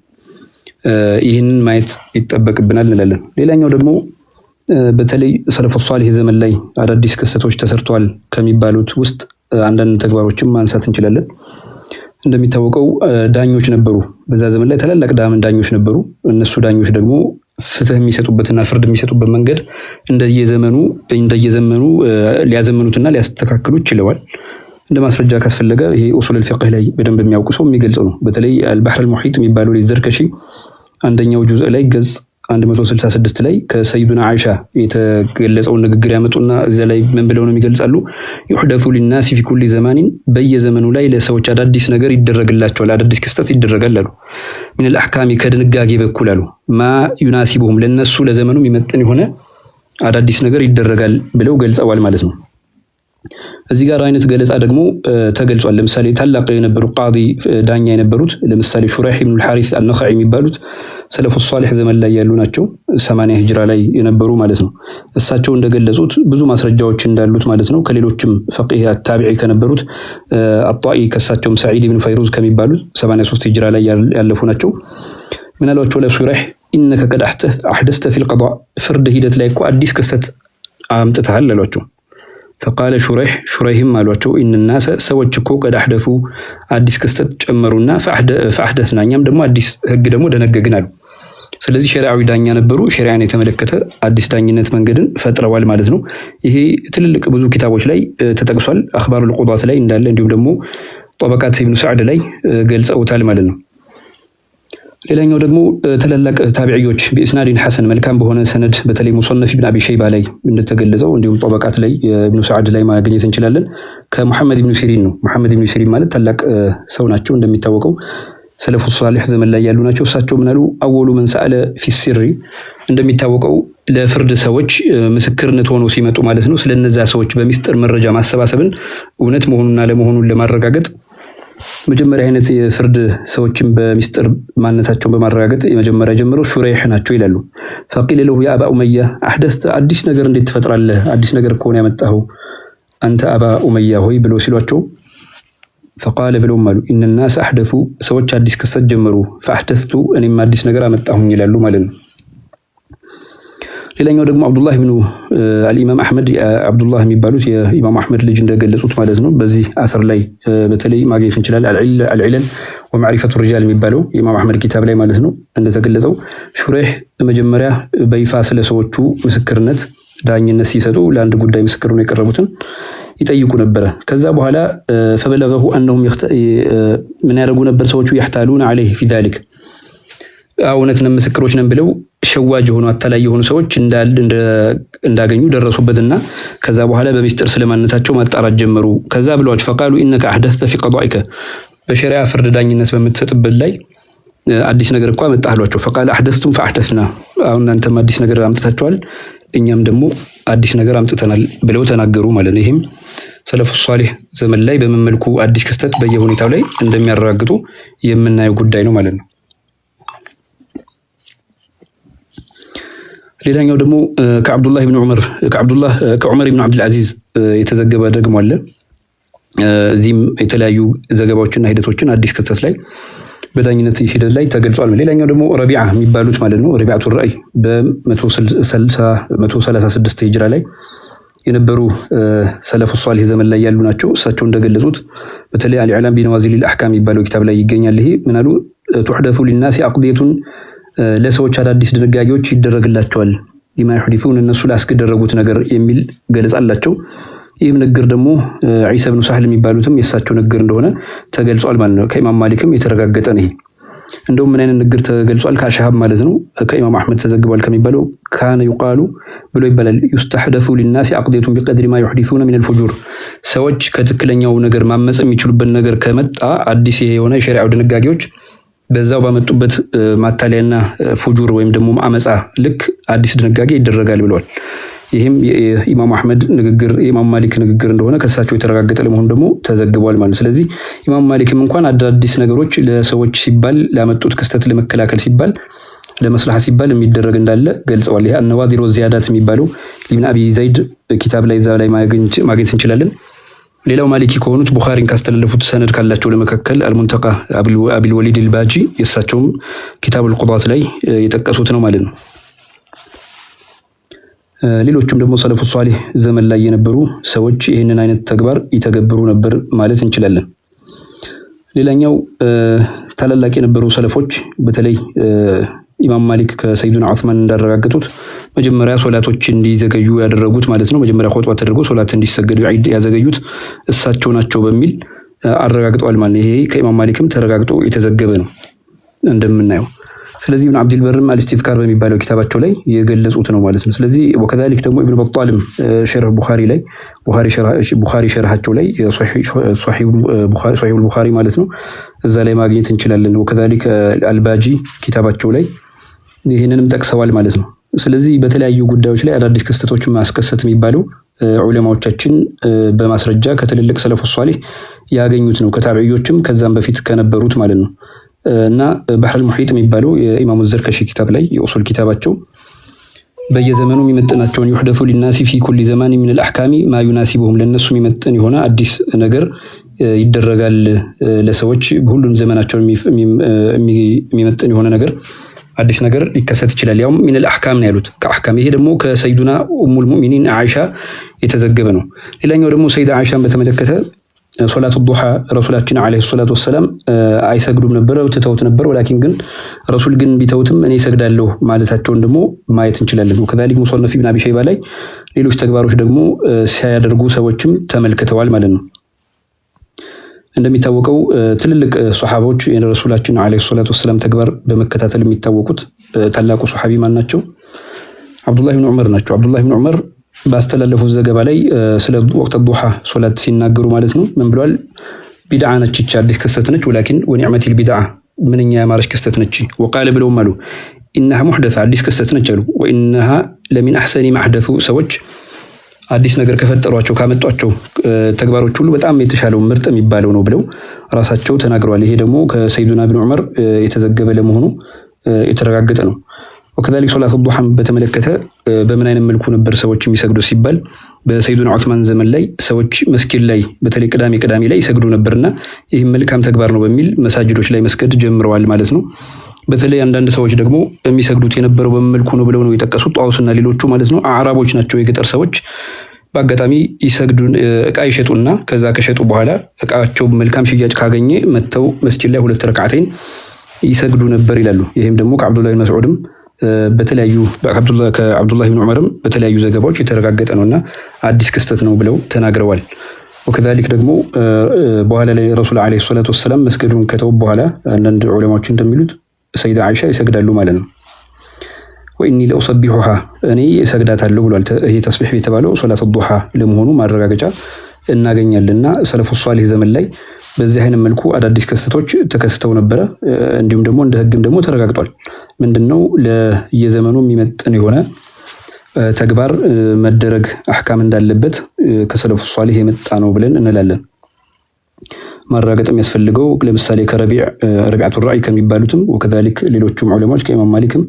ይህንን ማየት ይጠበቅብናል እንላለን። ሌላኛው ደግሞ በተለይ ሰለፉ ሷሊህ ዘመን ላይ አዳዲስ ክስተቶች ተሰርተዋል ከሚባሉት ውስጥ አንዳንድ ተግባሮችን ማንሳት እንችላለን። እንደሚታወቀው ዳኞች ነበሩ። በዛ ዘመን ላይ ታላላቅ ዳኞች ነበሩ። እነሱ ዳኞች ደግሞ ፍትህ የሚሰጡበትና ፍርድ የሚሰጡበት መንገድ እንደየዘመኑ ሊያዘምኑትና ሊያስተካክሉ ይችላል። እንደ ማስረጃ ካስፈለገ ይሄ ኡሱል الفقه ላይ በደንብ የሚያውቁ ሰው የሚገልጸው ነው። በተለይ البحر المحيط የሚባለው ለዘርከሺ አንደኛው ጁዝ ላይ ገጽ 166 ላይ ከሰይዱና አይሻ የተገለጸው ንግግር ያመጡና እዛ ላይ ምን ብለው ነው የሚገልጻሉ? يحدث للناس في كل زمان በየዘመኑ ላይ ለሰዎች አዳዲስ ነገር ይደረግላቸዋል፣ አዳዲስ ክስተት ይደረጋል አሉ። من الاحكام ከድንጋጌ በኩል አሉ ما يناسبهم ለነሱ ለዘመኑ የሚመጥን የሆነ አዳዲስ ነገር ይደረጋል ብለው ገልጸዋል ማለት ነው። እዚህ ጋር አይነት ገለጻ ደግሞ ተገልጿል። ለምሳሌ ታላቅ የነበሩ ቃዲ ዳኛ የነበሩት ለምሳሌ ሹረይህ ኢብኑ አልሐሪስ አልነኸዒ የሚባሉት ሰለፉ ሷሊህ ዘመን ላይ ያሉ ናቸው። 80 ሂጅራ ላይ የነበሩ ማለት ነው። እሳቸው እንደገለጹት ብዙ ማስረጃዎች እንዳሉት ማለት ነው። ከሌሎችም ፈቂህ ታቢዒ ከነበሩት አጣኢ ከሳቸውም ሰዒድ ኢብኑ ፈይሩዝ ከሚባሉት 83 ሂጅራ ላይ ያለፉ ናቸው። ምን አሏቸው ለሹረይህ ኢነከ ቀድ አሕደስተ ፊል ቀዷእ ፍርድ ሂደት ላይ እኮ አዲስ ክስተት አምጥተሃል አሏቸው። ፈቃለ ሹረይህም አሏቸው ኢነ ናሰ ሰዎች እኮ ቀድ አሕደሱ አዲስ ክስተት ጨመሩና ፈአሕደስና እኛም ደግሞ አዲስ ህግ ደግሞ ደነገግን አሉ። ስለዚህ ሸሪዓዊ ዳኛ ነበሩ። ሸሪዓን የተመለከተ አዲስ ዳኝነት መንገድን ፈጥረዋል ማለት ነው። ይሄ ትልልቅ ብዙ ኪታቦች ላይ ተጠቅሷል። አኽባሩል ቁዳት ላይ እንዳለ እንዲሁም ደግሞ ጠበቃት ኢብኑ ሰዕድ ላይ ገልጸውታል ማለት ነው። ሌላኛው ደግሞ ትላልቅ ታቢዒዎች በኢስናድን ሐሰን መልካም በሆነ ሰነድ በተለይ ሙሰነፍ ኢብኑ አቢ ሸይባ ላይ እንደተገለጸው እንዲሁም ጠበቃት ላይ ኢብኑ ሰዕድ ላይ ማግኘት እንችላለን። ከሙሐመድ ኢብኑ ሲሪን ነው። ሙሐመድ ኢብኑ ሲሪን ማለት ታላቅ ሰው ናቸው። እንደሚታወቀው ሰለፉ ሷሊህ ዘመን ላይ ያሉ ናቸው። እሳቸው ምን አሉ? አወሉ መን ሰአለ ፊ ሲሪ እንደሚታወቀው ለፍርድ ሰዎች ምስክርነት ሆኖ ሲመጡ ማለት ነው ስለነዛ ሰዎች በሚስጥር መረጃ ማሰባሰብን እውነት መሆኑንና ለመሆኑን ለማረጋገጥ መጀመሪያ አይነት የፍርድ ሰዎችን በሚስጥር ማንነታቸውን በማረጋገጥ የመጀመሪያ ጀምረው ሹረይህ ናቸው ይላሉ። ፈቂለ ለሁ ያ አባ ኡመያ አሕደስተ አዲስ ነገር እንዴት ትፈጥራለህ? አዲስ ነገር ከሆነ ያመጣኸው አንተ አባ ኡመያ ሆይ ብሎ ሲሏቸው ፈቃለ ብለውም አሉ ኢነ ናስ አሕደሱ ሰዎች አዲስ ክስተት ጀመሩ ፈአሕደስቱ እኔም አዲስ ነገር አመጣሁኝ ይላሉ ማለት ነው። ሌላኛው ደግሞ አብዱላህ ኢብኑ አልኢማም አሕመድ አብዱላህ የሚባሉት የኢማም አሕመድ ልጅ እንደገለጹት ማለት ነው። በዚህ አሰር ላይ በተለይ ማግኘት እንችላለን። አልዒለል ወማዕሪፈቱ ሪጃል የሚባለው የኢማም አሕመድ ኪታብ ላይ ማለት ነው እንደተገለጸው ሹረይህ መጀመሪያ በይፋ ስለ ሰዎቹ ምስክርነት ዳኝነት ሲሰጡ ለአንድ ጉዳይ ምስክር ነው የቀረቡትን ይጠይቁ ነበረ። ከዛ በኋላ ፈበለገሁ አነሁም ምን ያደርጉ ነበር ሰዎቹ የሕታሉን ዐለይህ ፊ ዛሊክ እውነት ነን ምስክሮች ነን ብለው ሸዋጅ የሆኑ አታላይ የሆኑ ሰዎች እንዳገኙ ደረሱበትና ከዛ በኋላ በሚስጥር ስለማንነታቸው ማጣራት ጀመሩ። ከዛ ብለዋቸው ፈቃሉ ኢነከ አሕደስተ ፊ ቀዷኢከ በሸሪዓ ፍርድ ዳኝነት በምትሰጥበት ላይ አዲስ ነገር እኮ አመጣህሏቸው። ፈቃለ አሕደስቱም ፈአሕደስና አሁን እናንተም አዲስ ነገር አምጥታችኋል እኛም ደግሞ አዲስ ነገር አምጥተናል ብለው ተናገሩ ማለት ነው። ይህም ሰለፉ ሷሊህ ዘመን ላይ በምን መልኩ አዲስ ክስተት በየሁኔታው ላይ እንደሚያረጋግጡ የምናየው ጉዳይ ነው ማለት ነው። ሌላኛው ደግሞ ከዑመር ኢብኑ አብዱልዓዚዝ የተዘገበ ደግሞ አለ። እዚህም የተለያዩ ዘገባዎችና ሂደቶችን አዲስ ክስተት ላይ በዳኝነት ሂደት ላይ ተገልጿል። ሌላኛው ደግሞ ረቢዓ የሚባሉት ማለት ነው። ረቢዓቱ ራእይ በ136 ሂጅራ ላይ የነበሩ ሰለፉ ሷሊህ ዘመን ላይ ያሉ ናቸው። እሳቸው እንደገለጹት በተለይ አልኢዕላም ቢነዋዚል አልአሕካም የሚባለው ኪታብ ላይ ይገኛል። ይሄ ምን አሉ? ቱሕደሱ ሊናሲ አቅዲየቱን ለሰዎች አዳዲስ ድንጋጌዎች ይደረግላቸዋል ሊማ ይሕዲሱን እነሱ ላስገደረጉት ነገር የሚል ገለጻ አላቸው። ይህም ንግር ደግሞ ዒሳ ብኑ ሳህል የሚባሉትም የእሳቸው ንግር እንደሆነ ተገልጿል ማለት ነው። ከኢማም ማሊክም የተረጋገጠ ነው። እንደውም ምን አይነት ንግር ተገልጿል? ከአሽሃብ ማለት ነው። ከኢማም አሕመድ ተዘግቧል ከሚባለው ካነ ይቃሉ ብሎ ይባላል ዩስተሕደሱ ሊናሲ አቅዲየቱን ቢቀድሪ ማ ይሕዲሱነ ሚነል ፉጁር ሰዎች ከትክክለኛው ነገር ማመፅ የሚችሉበት ነገር ከመጣ አዲስ የሆነ የሸሪዓው ድንጋጌዎች በዛው ባመጡበት ማታለያና ፉጁር ወይም ደግሞ አመፃ ልክ አዲስ ድንጋጌ ይደረጋል ብለዋል። ይህም የኢማም አሕመድ ንግግር የኢማም ማሊክ ንግግር እንደሆነ ከእሳቸው የተረጋገጠ ለመሆኑ ደግሞ ተዘግቧል ማለት ነው። ስለዚህ ኢማም ማሊክም እንኳን አዳዲስ ነገሮች ለሰዎች ሲባል ላመጡት ክስተት ለመከላከል ሲባል ለመስላሐ ሲባል የሚደረግ እንዳለ ገልጸዋል። ይሄ አነዋዚሩ ዚያዳት የሚባለው ኢብኑ አቢ ዘይድ ኪታብ ላይ እዛ ላይ ማግኘት እንችላለን። ሌላው ማሊኪ ከሆኑት ቡኻሪን ካስተላለፉት ሰነድ ካላቸው ለመካከል አልሙንተቃ አቢል ወሊድ አልባጂ የእሳቸውም ኪታቡል ቁዳት ላይ የጠቀሱት ነው ማለት ነው። ሌሎችም ደግሞ ሰለፉ ሷሊህ ዘመን ላይ የነበሩ ሰዎች ይህንን አይነት ተግባር ይተገብሩ ነበር ማለት እንችላለን። ሌላኛው ታላላቅ የነበሩ ሰለፎች በተለይ ኢማም ማሊክ ከሰይዱና ዑስማን እንዳረጋገጡት መጀመሪያ ሶላቶች እንዲዘገዩ ያደረጉት ማለት ነው። መጀመሪያ ኹጥባ ተደርጎ ሶላት እንዲሰገዱ ያዘገዩት እሳቸው ናቸው በሚል አረጋግጠዋል ማለት ነው። ይሄ ከኢማም ማሊክም ተረጋግጦ የተዘገበ ነው እንደምናየው። ስለዚህ ኢብኑ አብዱል በርም አልኢስቲዝካር በሚባለው ኪታባቸው ላይ የገለጹት ነው ማለት ነው። ስለዚህ ወከዛሊክ ደግሞ ኢብኑ በጣልም ሸርህ ቡኻሪ ላይ ቡኻሪ ሸርሃቸው ላይ ሶሒህ ቡኻሪ ማለት ነው እዛ ላይ ማግኘት እንችላለን። ወከዛሊክ አልባጂ ኪታባቸው ላይ ይህንንም ጠቅሰዋል ማለት ነው። ስለዚህ በተለያዩ ጉዳዮች ላይ አዳዲስ ክስተቶችን ማስከሰት የሚባለው ዑለማዎቻችን በማስረጃ ከትልልቅ ሰለፉ ሷሊህ ያገኙት ነው ከታቢዒዎችም ከዛም በፊት ከነበሩት ማለት ነው። እና ባህር ሙሒጥ የሚባለው የኢማሙ ዘርከሺ ኪታብ ላይ የኡሱል ኪታባቸው በየዘመኑ የሚመጥናቸውን ይሁደቱ ሊናሲ ፊ ኩሊ ዘማን ሚነል አሕካሚ ማ ዩናሲቡሁም ለነሱ የሚመጥን የሆነ አዲስ ነገር ይደረጋል ለሰዎች ሁሉም ዘመናቸውን የሚመጥን የሆነ ነገር አዲስ ነገር ሊከሰት ይችላል። ያው ሚነል አሕካም ነው ያሉት ከአሕካም። ይሄ ደግሞ ከሰይዱና ኡሙል ሙእሚኒን አይሻ የተዘገበ ነው። ሌላኛው ደግሞ ሰይዳ አይሻን በተመለከተ ሶላቱ ዱሃ ረሱላችን አለይሂ ሰላቱ ወሰላም አይሰግዱም ነበር፣ ትተውት ነበር። ወላኪን ግን ረሱል ግን ቢተውትም እኔ እሰግዳለሁ ማለታቸውን ደግሞ ማየት እንችላለን። ከዛሊክ ሙሰነፍ ኢብኑ አቢ ሸይባ ላይ ሌሎች ተግባሮች ደግሞ ሲያደርጉ ሰዎችም ተመልክተዋል ማለት ነው። እንደሚታወቀው ትልልቅ ሱሐቦች የረሱላችን አለይሂ ሰላቱ ወሰላም ተግባር በመከታተል የሚታወቁት ታላቁ ሱሐቢ ማን ናቸው? አብዱላህ ኢብኑ ዑመር ናቸው። አብዱላህ ኢብኑ ዑመር ባስተላለፉት ዘገባ ላይ ስለ ወቅት ዱሃ ሶላት ሲናገሩ ማለት ነው ምን ብለዋል? ቢድዓ ነች፣ አዲስ ክስተት ነች። ወላኪን ወኒዕመቲል ቢድዓ ምንኛ ያማረች ክስተት ነች። ወቃለ ብለውም አሉ ኢነሃ ሙሕደሳ አዲስ ክስተት ነች አሉ። ወኢነሃ ለሚን አሕሰኒ ማሕደሱ ሰዎች አዲስ ነገር ከፈጠሯቸው ካመጧቸው ተግባሮች ሁሉ በጣም የተሻለው ምርጥ የሚባለው ነው ብለው ራሳቸው ተናግረዋል። ይሄ ደግሞ ከሰይዱና ኢብኑ ዑመር የተዘገበ ለመሆኑ የተረጋገጠ ነው። ወከዛሊክ ሶላት ዱሃን በተመለከተ በምን አይነት መልኩ ነበር ሰዎች የሚሰግዱ ሲባል በሰይዱና ዑስማን ዘመን ላይ ሰዎች መስጊድ ላይ በተለይ ቅዳሜ ላይ ይሰግዱ ነበርና ይህም መልካም ተግባር ነው በሚል መሳጅዶች ላይ መስገድ ጀምረዋል ማለት ነው። በተለይ አንዳንድ ሰዎች ደግሞ የሚሰግዱት የነበረው በምን መልኩ ነው ብለው ነው የጠቀሱት ጧውስና ሌሎቹ ማለት ነው። አዕራቦች ናቸው፣ የገጠር ሰዎች በአጋጣሚ ይሰግዱን እቃ ይሸጡና ከዛ ከሸጡ በኋላ እቃቸው መልካም ሽያጭ ካገኘ መተው መስጂድ ላይ 2 ረክዓተይን ይሰግዱ ነበር ይላሉ። ይሄም ደግሞ ከአብዱላህ ኢብኑ መስዑድም በተለያዩ ከአብዱላህ ኢብኑ ዑመርም በተለያዩ ዘገባዎች የተረጋገጠ ነውና አዲስ ክስተት ነው ብለው ተናግረዋል። ወከዛሊክ ደግሞ በኋላ ላይ ረሱል አለይሂ ሰላቱ ወሰላም መስገዱን ከተው በኋላ አንዳንድ ዑለማዎች እንደሚሉት ሰይዳ አይሻ ይሰግዳሉ ማለት ነው። ወኢኒ ለኡሰቢሁሃ እኔ እሰግዳታለሁ ብሏል። ይሄ ተስቢህ የተባለው ሶላት ዱሃ ለመሆኑ ማረጋገጫ እናገኛለንና ሰለፉ ሷሊህ ዘመን ላይ በዚህ አይነት መልኩ አዳዲስ ክስተቶች ተከስተው ነበረ። እንዲሁም ደግሞ እንደ ህግም ደግሞ ተረጋግጧል። ምንድነው ለየዘመኑ የሚመጥን የሆነ ተግባር መደረግ አህካም እንዳለበት ከሰለፉ ሷሊህ የመጣ ነው ብለን እንላለን። ማረጋገጥ የሚያስፈልገው ለምሳሌ ከረቢዓቱ ራእይ ከሚባሉትም ወከዛሊክ ሌሎችም ዑለማዎች ከኢማም ማሊክም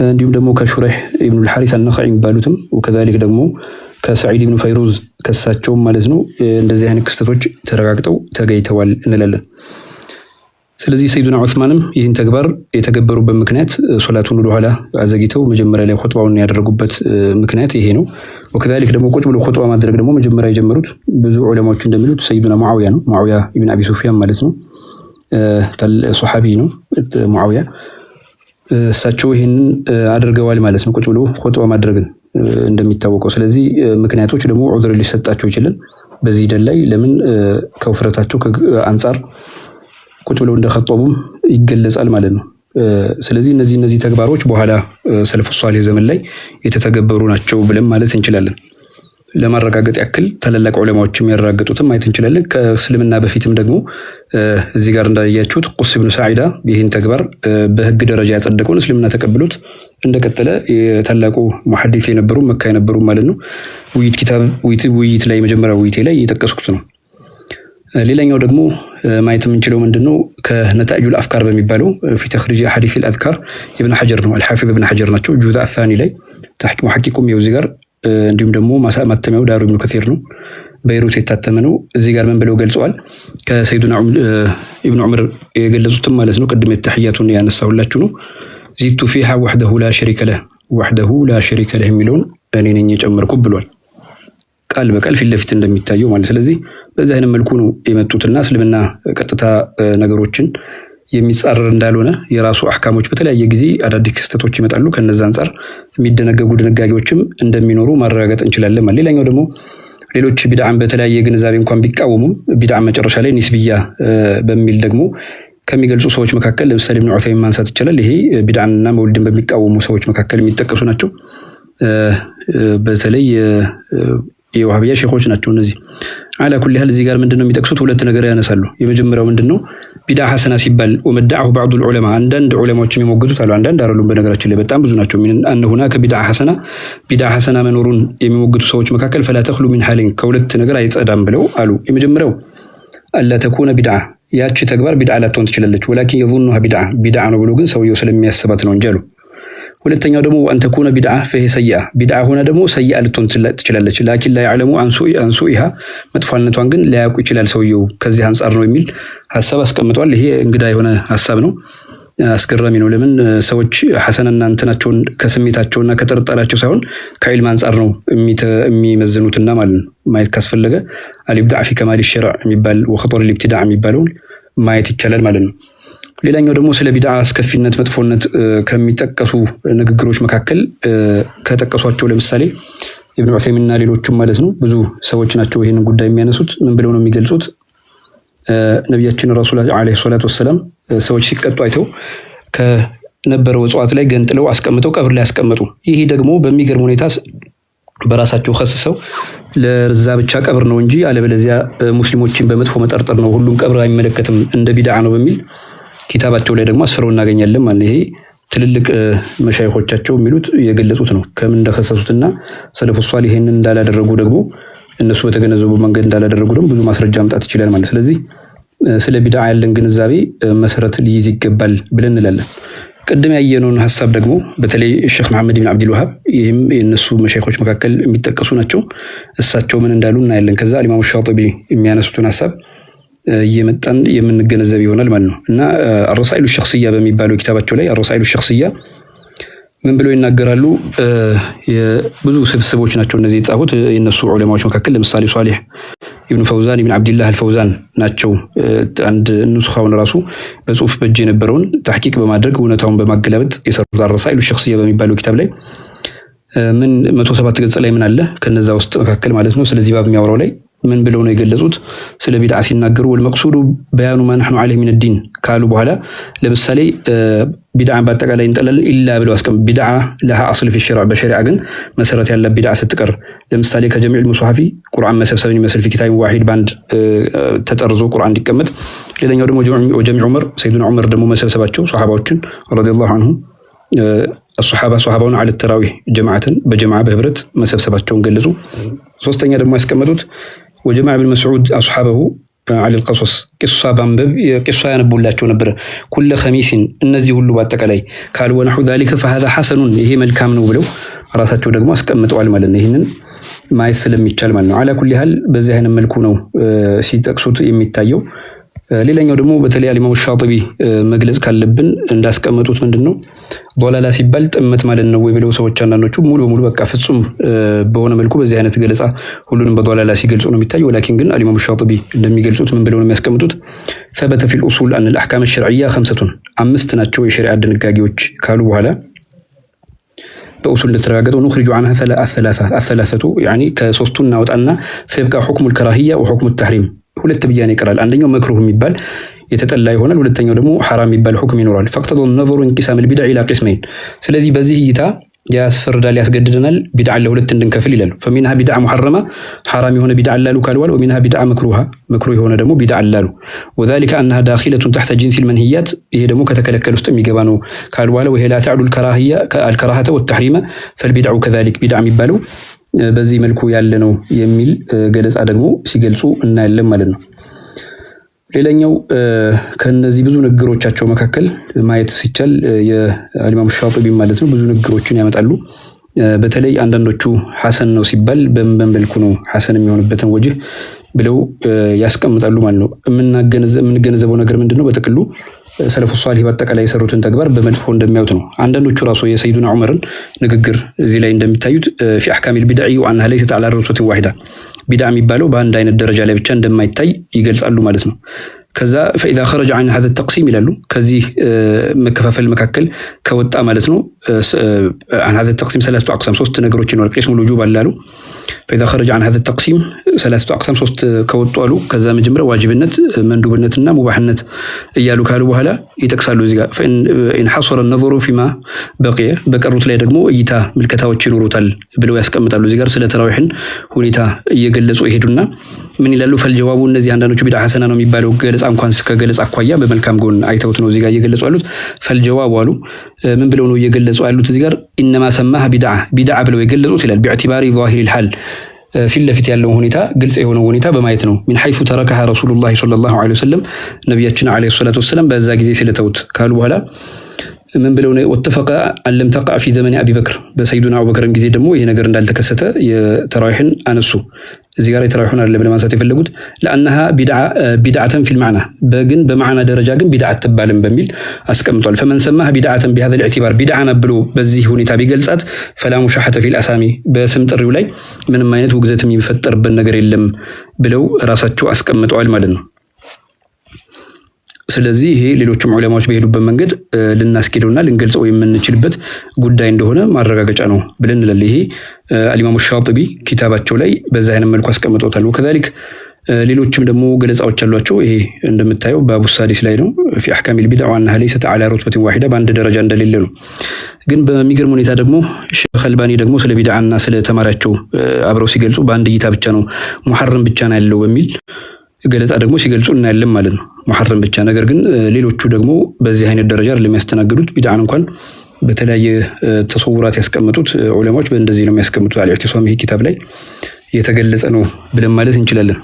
እንዲሁም ደግሞ ከሹረይህ ኢብኑ አልሐሪስ አልነኸዒ የሚባሉትም ወከዛሊክ ደግሞ ከሰዒድ ኢብኑ ፈይሩዝ ከሳቸውም ማለት ነው እንደዚህ አይነት ክስተቶች ተረጋግጠው ተገኝተዋል እንላለን። ስለዚህ ሰይዱና ዑስማንም ይህን ተግባር የተገበሩበት ምክንያት ሶላቱን ወደ ኋላ አዘግይተው መጀመሪያ ላይ ኹጥባውን ያደረጉበት ምክንያት ይሄ ነው። ወከዛሊክ ደግሞ ቁጭ ብሎ ኹጥባ ማድረግ ደግሞ መጀመሪያ የጀመሩት ብዙ ዑለማዎች እንደሚሉት ሰይዱና ሙዓዊያ ነው። ሙዓዊያ ኢብኑ አቢ ሱፊያን ማለት ነው፣ ሱሐቢ ነው ሙዓዊያ። እሳቸው ይህንን አድርገዋል ማለት ነው፣ ቁጭ ብሎ ኹጥባ ማድረግን እንደሚታወቀው። ስለዚህ ምክንያቶች ደግሞ ዑዝር ሊሰጣቸው ይችላል በዚህ ሂደት ላይ ለምን ከውፍረታቸው አንጻር ቁጭ ብለው እንደኸጠቡም ይገለጻል ማለት ነው። ስለዚህ እነዚህ ተግባሮች በኋላ ሰለፉ ሷሊህ ዘመን ላይ የተተገበሩ ናቸው ብለን ማለት እንችላለን። ለማረጋገጥ ያክል ታላላቅ ዑለማዎችም ያረጋገጡትም ማየት እንችላለን። ከእስልምና በፊትም ደግሞ እዚህ ጋር እንዳያችሁት ቁስ ኢብኑ ሳዒዳ ይህን ተግባር በህግ ደረጃ ያጸደቀውን እስልምና ተቀብሎት እንደቀጠለ የታላቁ ሙሐዲስ የነበሩ መካ የነበሩ ማለት ነው ውይይት ላይ መጀመሪያ ውይይቴ ላይ የጠቀስኩት ነው። ሌላኛው ደግሞ ማየት የምንችለው ምንድነው ከነታኢጁል አፍካር በሚባለው ፊ ተኽሪጅ አሐዲስ አልአዝካር ኢብኑ ሐጀር ነው፣ አልሐፊዝ ኢብኑ ሐጀር ናቸው። ጁዛ አሳኒ ላይ ተሕቂቅ ሙሐቂቁም ይኸው እዚህ ጋር እንዲሁም ደግሞ ማተሚያው ዳሩ ኢብኑ ከሲር ነው፣ በይሩት የታተመ ነው። እዚህ ጋር ምን ብለው ገልጸዋል? ከሰይዱና ኢብኑ ዑመር የገለጹትም ማለት ነው። ቅድም የተሕያቱን ያነሳሁላችሁ ነው። ዚቱ ፊሃ ወሕደሁ ላ ሸሪከ ለህ የሚለውን እኔ ነኝ የጨመርኩት ብሏል። ቃል በቃል ፊት ለፊት እንደሚታየው ማለት። ስለዚህ በዚህ አይነት መልኩ ነው የመጡትና እስልምና ቀጥታ ነገሮችን የሚጻረር እንዳልሆነ የራሱ አህካሞች በተለያየ ጊዜ አዳዲስ ክስተቶች ይመጣሉ። ከነዛ አንፃር የሚደነገጉ ድንጋጌዎችም እንደሚኖሩ ማረጋገጥ እንችላለን ማለት። ሌላኛው ደግሞ ሌሎች ቢድዓን በተለያየ ግንዛቤ እንኳን ቢቃወሙም ቢድዓ መጨረሻ ላይ ኒስብያ በሚል ደግሞ ከሚገልጹ ሰዎች መካከል ለምሳሌ ኢብኑ ዑሰይሚን ማንሳት ይቻላል። ይሄ ቢድዓንና መውሊድን በሚቃወሙ ሰዎች መካከል የሚጠቀሱ ናቸው። በተለይ የዋሃብያ ሼኾች ናቸው እነዚህ። አላ ኩሊ ሀል እዚህ ጋር ምንድነው የሚጠቅሱት? ሁለት ነገር ያነሳሉ። የመጀመሪያው ምንድነው ቢድዓ ሐሰና ሲባል ወመዳሁ بعض العلماء አንዳንድ ዑለማዎች የሚሞግቱት አሉ፣ አንዳንድ አይደሉም። በነገራችን ላይ በጣም ብዙ ናቸው። ምን አንሁና ከቢድዓ ሐሰና መኖሩን የሚሞግቱ ሰዎች መካከል فلا تخلو من حالين ከሁለት ነገር አይጸዳም ብለው አሉ። የመጀመሪያው አላ ተኩነ ቢድዓ ያቺ ተግባር ቢድዓ ላትሆን ትችላለች፣ ወላኪን يظنها ቢድዓ ነው ብሎ ግን ሰውየው ስለሚያስባት ነው እንጂ አሉ። ሁለተኛው ደግሞ አንተ ኩነ ቢድዓ فهي سيئة ቢድዓ ሆነ ደግሞ ሰይአ ልትሆን ትችላለች፣ ላኪን لا يعلم አንሱኢሃ መጥፎነቷን ግን ላያውቁ ይችላል ሰውየው ከዚህ አንፃር ነው የሚል ሐሳብ አስቀምጧል። ይሄ እንግዳ የሆነ ሐሳብ ነው፣ አስገራሚ ነው። ለምን ሰዎች ሐሰንና እንትናቸውን ከስሜታቸውና ከጥርጣሬያቸው ሳይሆን ከዒልም አንፃር ነው የሚመዝኑትና ማለት ነው። ማየት ካስፈለገ አልኢብዳዕ ፊ ከማል الشرع የሚባል ወخطر الابتداع የሚባለውን ማየት ይቻላል ማለት ነው። ሌላኛው ደግሞ ስለ ቢድዓ አስከፊነት መጥፎነት ከሚጠቀሱ ንግግሮች መካከል ከጠቀሷቸው ለምሳሌ ኢብኑ ዑሰይሚንና ሌሎችም ማለት ነው ብዙ ሰዎች ናቸው ይሄንን ጉዳይ የሚያነሱት። ምን ብለው ነው የሚገልጹት? ነብያችን ረሱል አለይሂ ሰላቱ ወሰለም ሰዎች ሲቀጡ አይተው ከነበረው እጽዋት ላይ ገንጥለው አስቀምጠው ቀብር ላይ አስቀመጡ። ይሄ ደግሞ በሚገርም ሁኔታ በራሳቸው ከሰሰው ለዛ ብቻ ቀብር ነው እንጂ አለበለዚያ ሙስሊሞችን በመጥፎ መጠርጠር ነው፣ ሁሉም ቀብር አይመለከትም እንደ ቢድዓ ነው በሚል ኪታባቸው ላይ ደግሞ አስፈረው እናገኛለን ማለት ይሄ ትልልቅ መሻይኾቻቸው የሚሉት የገለጹት ነው። ከምን እንደከሰሱትና ሰለፉ ሷሊህ ይሄንን እንዳላደረጉ ደግሞ እነሱ በተገነዘቡ መንገድ እንዳላደረጉ ደግሞ ብዙ ማስረጃ ማምጣት ይችላል ማለት። ስለዚህ ስለ ቢድዓ ያለን ግንዛቤ መሰረት ሊይዝ ይገባል ብለን እንላለን። ቅድም ያየነውን ሐሳብ ደግሞ በተለይ ሼክ መሐመድ ኢብኑ አብዱል ወሃብ ይሄም የነሱ መሻይኾች መካከል የሚጠቀሱ ናቸው። እሳቸው ምን እንዳሉ እናያለን። ከዛ ኢማሙ ሻጢቢ የሚያነሱትን ሐሳብ እየመጣን የምንገነዘብ ይሆናል ማለት ነው። እና الرسائل الشخصية በሚባለው ኪታባቸው ላይ الرسائل الشخصية ምን ብለው ይናገራሉ? ብዙ ስብስቦች ናቸው እነዚህ የጻፉት የነሱ ዑለማዎች መካከል ለምሳሌ ሷሊህ ኢብኑ ፈውዛን ኢብኑ አብዱላህ አልፈውዛን ናቸው። አንድ ኑስኻውን ራሱ በጽሁፍ በእጅ የነበረውን ተሕቂቅ በማድረግ እውነታውን በማገላበጥ የሰሩት الرسائل الشخصية በሚባለው ኪታብ ላይ ምን 107 ገጽ ላይ ምን አለ ከነዛ ውስጥ መካከል ማለት ነው ስለዚህ ባብ የሚያወራው ላይ ምን ብለው ነው የገለጹት? ስለ ቢድዓ ሲናገሩ ወልመቅሱዱ በያኑ ማ ነሕኑ ዐለይሂ ሚነ ዲን ካሉ በኋላ ለምሳሌ ቢድዓን በአጠቃላይ እንጠላለን ኢላ ብለው አስቀምጠው ቢድዓ ለሃ አስል ፊ ሸርዕ በሸሪዓ ግን መሰረት ያለ ቢድዓ ስትቀር ለምሳሌ ከጀሚዕ ሙስሐፊ ቁርአን መሰብሰብን ይመስል ፊ ኪታብ ዋሂድ ባንድ ተጠርዞ ቁርአን እንዲቀመጥ። ሌላኛው ደግሞ ጀሚዕ ዑመር ሰይዱና ዑመር ደግሞ መሰብሰባቸው ሷሃባዎችን ረዲየላሁ ዐንሁም ሷሃባውን ዐለ ተራዊህ ጀማዓትን በጀማዓ በህብረት መሰብሰባቸውን ገለጹ። ሶስተኛ ደግሞ ያስቀመጡት ወጀማዕ ኢብኑ መስዑድ አስሐበሁ ዐለ القصص ቂሷ ባንበብ ቂሷ ያነቡላቸው ነበር ኩለ ኸሚሲን እነዚህ ሁሉ በአጠቃላይ ካል ወነሑ ذلك فهذا حسن ይሄ መልካም ነው ብለው ራሳቸው ደግሞ አስቀምጠዋል ማለት ነው። ይሄንን ማየት ስለሚቻል ማለት ነው። አላ ኩሊ ሀል በዚህ አይነት መልኩ ነው ሲጠቅሱት የሚታየው። ሌላኛው ደግሞ በተለይ ኢማሙ ሻጢቢ መግለጽ ካለብን እንዳስቀመጡት ምንድነው ዶላላ ሲባል ጥመት ማለት ነው ወይ ብለው ሰዎች አንዳንዶቹ ሙሉ በሙሉ በቃ ፍጹም በሆነ መልኩ በዚህ አይነት ገለጻ ሁሉንም በዶላላ ሲገልጹ ነው የሚታየው። ወላኪን ግን ኢማሙ ሻጢቢ እንደሚገልጹት ምን ብለው ነው የሚያስቀምጡት? ثبت في الأصول أن الأحكام الشرعية 5 5 ናቸው የሸሪዓ ድንጋጌዎች ካሉ በኋላ በኡሱል እንደተረጋገጠው نخرج عنها الثلاثة يعني ከሶስቱ እናወጣና فيبقى حكم الكراهية وحكم التحريم ሁለት ብያኔ ይቀራል። አንደኛው መክሩህ የሚባል የተጠላ ይሆናል፣ ሁለተኛው ደግሞ ሐራም የሚባል ሁክም ይኖራል። فقط النظر انقسام البدع الى قسمين ስለዚህ በዚህ እይታ ያስፈርዳል ያስገድደናል ቢድዓ ለሁለት እንድንከፍል ይላሉ። فمنها بدعة محرمة ሐራም የሆነ ቢድዓ አላሉ ካልዋል ومنها بدعة مكروهة መክሩህ የሆነ ደግሞ ቢድዓ አላሉ وذلك انها داخلة تحت جنس المنهيات ይሄ ደግሞ ከተከለከለ ውስጥ የሚገባ ነው ካልዋል وهي لا تعد الكراهة والتحريم فالبدع كذلك ቢድዓ የሚባለው በዚህ መልኩ ያለ ነው የሚል ገለጻ ደግሞ ሲገልጹ እናያለን ማለት ነው። ሌላኛው ከነዚህ ብዙ ንግግሮቻቸው መካከል ማየት ሲቻል የኢማሙ ሻጢቢ ማለት ነው ብዙ ንግግሮችን ያመጣሉ። በተለይ አንዳንዶቹ ሐሰን ነው ሲባል በምን መልኩ ነው ሐሰን የሚሆንበትን ወጅህ ብለው ያስቀምጣሉ ማለት ነው። የምንገነዘበው ነገር ምንድነው? በጥቅሉ ሰለፉ ሷሊህ በአጠቃላይ የሰሩትን ተግባር በመጥፎ እንደሚያዩት ነው። አንዳንዶቹ ራሱ የሰይዱና ዑመርን ንግግር እዚህ ላይ እንደሚታዩት في احكام البدع وانها ليست على رتبة واحدة ቢድዓ የሚባለው በአንድ አይነት ደረጃ ላይ ብቻ እንደማይታይ ይገልጻሉ ማለት ነው። ከዛ فاذا خرج عن هذا التقسيم ይላሉ ከዚህ መከፋፈል መካከል ከወጣ ማለት ነው عن هذا التقسيم 3 أقسام 3 ነገሮች ይኖራል። قسم الوجوب አላሉ فإذا خرج عن هذا التقسيم 3 أقسام 3 ከወጡ አሉ ከዛ መጀመሪያ ዋጅብነት መንዱብነትና ሙባህነት እያሉ ካሉ በኋላ ይጠቅሳሉ እዚህ ጋር فإن حصر النظر فيما بقي በቀሩት ላይ ደግሞ እይታ ምልከታዎች ይኖሩታል ብለው ያስቀምጣሉ እዚህ ጋር ስለ ተራዊህን ሁኔታ እየገለጹ ይሄዱና ምን ይላሉ فالجواب እነዚህ አንዳንዶቹ ቢድዓ ሐሰና ነው የሚባለው ገለጻ እንኳን ከገለጻ አኳያ በመልካም ጎን አይተውት ነው እዚህ ጋር እየገለጹ ያሉት فالجواب አሉ ምን ብለው ነው እየገለጹ ያሉት እዚህ ጋር انما سماها بدعه ብለው የገለጹት ይላል باعتبار ظاهر الحال ፊት ለፊት ያለው ሁኔታ ግልጽ የሆነው ሁኔታ በማየት ነው من حيث تركها رسول الله صلى الله عليه وسلم ነብያችን አለይሂ ሰላቱ ወሰለም በዛ ጊዜ ስለተውት ካሉ በኋላ ምን ብለው ነው واتفق ان لم تقع في زمن ابي بكر በሰይዱና አቡበክርም ጊዜ ደግሞ ይሄ ነገር እንዳልተከሰተ የተራዊህን አነሱ እዚህ ጋር የተራዊህን አይደለም ለማንሳት የፈለጉት لانها بدعه في المعنى በግን በማዕና ደረጃ ግን ቢድዓ ተባለም በሚል አስቀምጧል فمن سماها بدعه بهذا الاعتبار بدعه ብሎ በዚህ ሁኔታ ቢገልጻት فلا مشاحه في الاسامي በስም ጥሪው ላይ ምንም አይነት ውግዘት የሚፈጠርበት ነገር የለም ብለው ራሳቸው አስቀምጠዋል ማለት ነው ስለዚህ ይሄ ሌሎችም ዑለማዎች በሄዱበት መንገድ ልናስኬደውና ልንገልጸው የምንችልበት ጉዳይ እንደሆነ ማረጋገጫ ነው ብለን እንላለን ይሄ አልኢማሙ ሻጢቢ ኪታባቸው ላይ በዛ አይነት መልኩ አስቀምጠውታል ወከዛሊክ ሌሎችም ደግሞ ገለጻዎች አሏቸው ይሄ እንደምታየው ባቡ ሳዲስ ላይ ነው في احكام البدع وانها ليست على رتبه واحده በአንድ ደረጃ እንደሌለ ነው ግን በሚገርም ሁኔታ ደግሞ ሼኽ አልባኒ ደግሞ ስለ ቢድዓና ስለ ተማሪያቸው አብረው ሲገልጹ በአንድ እይታ ብቻ ነው ሙሐረም ብቻ ነው ያለው በሚል ገለጻ ደግሞ ሲገልጹ እናያለን ማለት ነው ሙሐረም ብቻ ነገር ግን ሌሎቹ ደግሞ በዚህ አይነት ደረጃ ለሚያስተናግዱት ቢድዓን እንኳን በተለያየ ተሰውራት ያስቀምጡት ዑለማዎች በእንደዚህ ነው የሚያስቀምጡት አልኢዕቲሳም ይሄ ኪታብ ላይ የተገለጸ ነው ብለን ማለት እንችላለን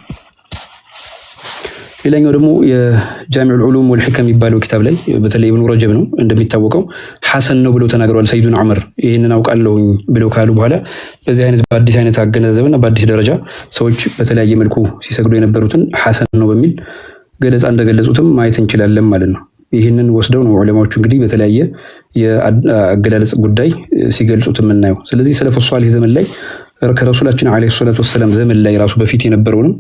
ሌላኛው ደግሞ የጃሚዑል ዑሉም ወልሂከም የሚባለው ኪታብ ላይ በተለይ ኢብኑ ረጀብ ነው እንደሚታወቀው ሐሰን ነው ብለው ተናግረዋል ሰይዱና ዑመር ይሄንን አውቃለሁኝ ብለው ካሉ በኋላ በዚህ አይነት በአዲስ አይነት አገናዘብና በአዲስ ደረጃ ሰዎች በተለያየ መልኩ ሲሰግዱ የነበሩትን ሐሰን ነው በሚል ገለጻ እንደገለጹትም ማየት እንችላለን ማለት ነው ይሄንን ወስደው ነው ዑለማዎቹ እንግዲህ በተለያየ የአገላለጽ ጉዳይ ሲገልጹት የምናየው ስለዚህ ሰለፉ ሷሊህ ዘመን ላይ ከረሱላችን አለይሂ ሰላቱ ወሰለም ዘመን ላይ ራሱ በፊት የነበረውንም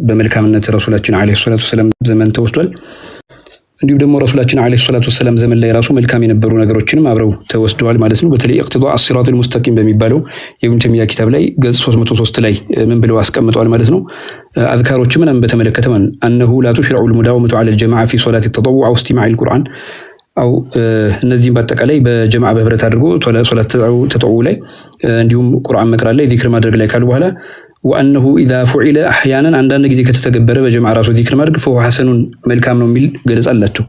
በመልካምነት ረሱላችን አለይሂ ሰላቱ ወሰለም ዘመን ተወስዷል እንዲሁም ደግሞ ረሱላችን አለይሂ ሰላቱ ወሰለም ዘመን ላይ ራሱ መልካም የነበሩ ነገሮችንም አብረው ተወስደዋል ማለት ነው በተለይ اقتضاء الصراط المستقيم በሚባለው የኢብኑ ተይሚያ ኪታብ ላይ ገጽ 303 ላይ ምን ብለው አስቀምጠዋል ማለት ነው አዝካሮች ምንም በተመለከተ انه لا تشرع المداومه على الجماعه في صلاه التطوع او استماع القران او እነዚህን በአጠቃላይ በጀማዓ በህብረት አድርጎ ሶላት ተጠው ላይ እንዲሁም ቁርአን መቅራት ላይ ዚክር ማድረግ ላይ ካሉ በኋላ وانه اذا فعل احيانا አንዳንድ ጊዜ ከተተገበረ በጀማዓ ራሱ ዚክር ማድረግ فهو حسن መልካም ነው የሚል ገለጻ አላቸው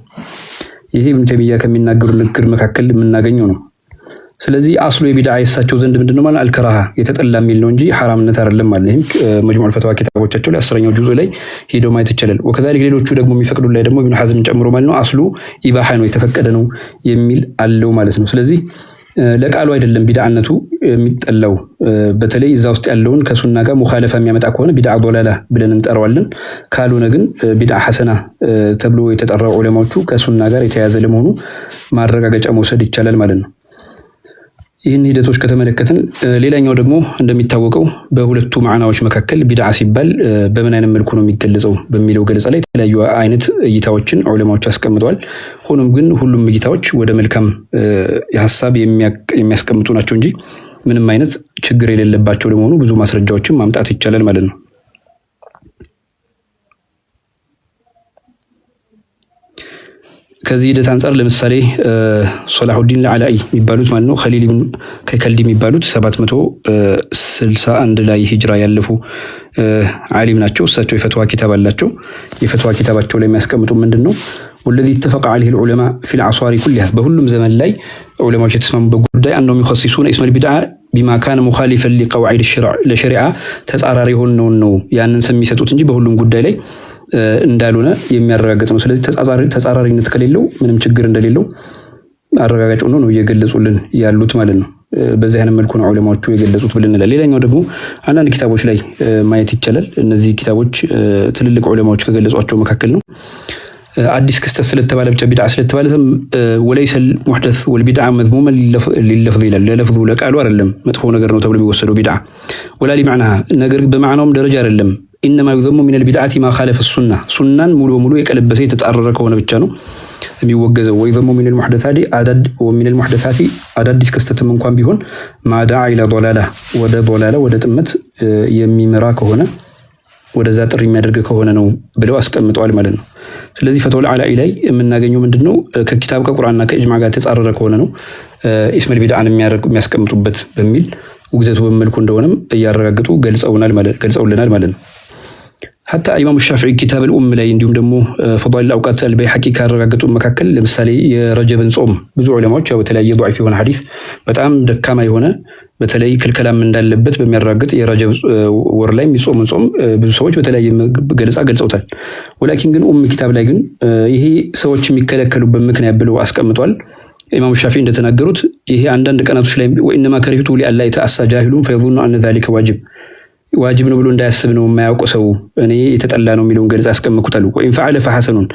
ይሄ ኢብኑ ተይሚያ ከሚናገሩ ንግግር መካከል የምናገኘው ነው ስለዚህ አስሉ የቢድዓ የሳቸው ዘንድ ምንድነው ማለት አልከራሃ የተጠላ የሚል ነው እንጂ ሐራምነት አይደለም ማለት ነው መጅሙዕ ፈተዋ ኪታቦቻቸው ላይ 10ኛው ጁዙ ላይ ሄዶ ማየት ይችላል ወከዛሊክ ሌሎቹ ደግሞ የሚፈቅዱ ላይ ደግሞ ኢብኑ ሐዝም ጨምሮ ማለት ነው አስሉ ኢባሃ ነው የተፈቀደ ነው የሚል አለው ማለት ነው ስለዚህ ለቃሉ አይደለም ቢድዓነቱ የሚጠላው በተለይ እዛ ውስጥ ያለውን ከሱና ጋር ሙኻለፋ የሚያመጣ ከሆነ ቢድዓ ዶላላ ብለን እንጠራዋለን ካልሆነ ግን ቢድዓ ሐሰና ተብሎ የተጠራው ዑለማዎቹ ከሱና ጋር የተያያዘ ለመሆኑ ማረጋገጫ መውሰድ ይቻላል ማለት ነው ይህን ሂደቶች ከተመለከትን ሌላኛው ደግሞ እንደሚታወቀው በሁለቱ ማዕናዎች መካከል ቢድዓ ሲባል በምን አይነት መልኩ ነው የሚገለጸው በሚለው ገለጻ ላይ የተለያዩ አይነት እይታዎችን ዑለማዎች አስቀምጠዋል ሆኖም ግን ሁሉም እይታዎች ወደ መልካም ሐሳብ የሚያስቀምጡ ናቸው እንጂ ምንም አይነት ችግር የሌለባቸው ለመሆኑ ብዙ ማስረጃዎችን ማምጣት ይቻላል ማለት ነው ከዚህ ሂደት አንፃር ለምሳሌ ሶላሁዲን አልዓላኢ የሚባሉት ማለት ነው ኸሊል ኢብኑ ከከልዲ የሚባሉት 761 ላይ ሂጅራ ያለፉ ዓሊም ናቸው እሳቸው የፈትዋ ኪታብ አላቸው የፈትዋ ኪታባቸው ላይ የሚያስቀምጡ ምንድነው والذي اتفق عليه العلماء في العصار كلها በሁሉም ዘመን ላይ ዑለማዎች የተስማሙበት ጉዳይ አንደው يخصصون اسم البدعه بما كان مخالفا لقواعد الشرع ለሸሪዓ ተጻራሪ ሆነው ነው ያንን ስም የሚሰጡት እንጂ በሁሉም ጉዳይ ላይ እንዳልሆነ የሚያረጋግጥ ነው ስለዚህ ተጻራሪነት ከሌለው ምንም ችግር እንደሌለው አረጋጋጭ ሆኖ ነው እየገለጹልን ያሉት ማለት ነው በዚህ አይነት መልኩ ነው ዑለማዎቹ የገለጹት ብለን እንላለን ሌላኛው ደግሞ አንዳንድ ኪታቦች ላይ ማየት ይቻላል እነዚህ ኪታቦች ትልልቅ ዑለማዎች ከገለጿቸው መካከል ነው አዲስ ክስተት ስለተባለ ብቻ ቢድዓ ስለተባለ ወለይሰ المحدث والبدعه مذموما لللفظ ለለፍዙ ለቃሉ አይደለም መጥፎ ነገር ነው ተብሎ የሚወሰደው ቢድዓ ወላ لمعناها ነገር በማዕናውም ደረጃ አይደለም انما يذم من البدعه ما خالف السنه ሱናን ሙሉ በሙሉ የቀለበሰ የተጣረረ ከሆነ ብቻ ነው የሚወገዘው ወይ ደግሞ ሚነል ሙሕደሳቲ አዳዲስ ክስተትም እንኳን ቢሆን ማዳዓ ኢላ ዶላላ ወደ ጥመት የሚመራ ከሆነ ወደዛ ጥሪ የሚያደርግ ከሆነ ነው ብለው አስቀምጠዋል ማለት ነው። ስለዚህ ፈትወል አላኢ ላይ የምናገኘው ምንድነው ከኪታብ ከቁርአንና ከኢጅማዕ ጋር ተጻረረ ከሆነ ነው ኢስመል ቢድዓን የሚያስቀምጡበት በሚል ውግዘቱ በመልኩ እንደሆነም እያረጋግጡ ገልጸውልናል ማለት ነው። ሐታ ኢማሙ ሻፊዒ ኪታብ አልኡም ላይ እንዲሁም ደግሞ ፈዳኢል አውቃት አልበይሐቂ ካረጋገጡ መካከል ለምሳሌ የረጀብን ጾም ብዙ ዑለማዎች ያው በተለያየ ضعيف የሆነ ሐዲስ በጣም ደካማ የሆነ በተለይ ክልከላም እንዳለበት በሚያረጋግጥ የረጀብ ወር ላይ የሚጾም ጾም ብዙ ሰዎች በተለያየ ገለጻ ገልጸውታል። ወላኪን ግን ኡም ኪታብ ላይ ግን ይሄ ሰዎች የሚከለከሉበት ምክንያት ብለው አስቀምጧል። ኢማሙ ሻፊዒ እንደተናገሩት ይሄ አንዳንድ ቀናቶች ላይ ወኢነማ ከሪህቱ ሊአላ የተአሳ ጃሂሉን ፈየظن أن ذلك ዋጅብ ነው ብሎ እንዳያስብ ነው የማያውቁ ሰው እኔ የተጠላ ነው የሚለውን ገለጻ ያስቀምጡታል። ወኢን ፈዐለ ፈሐሰኑን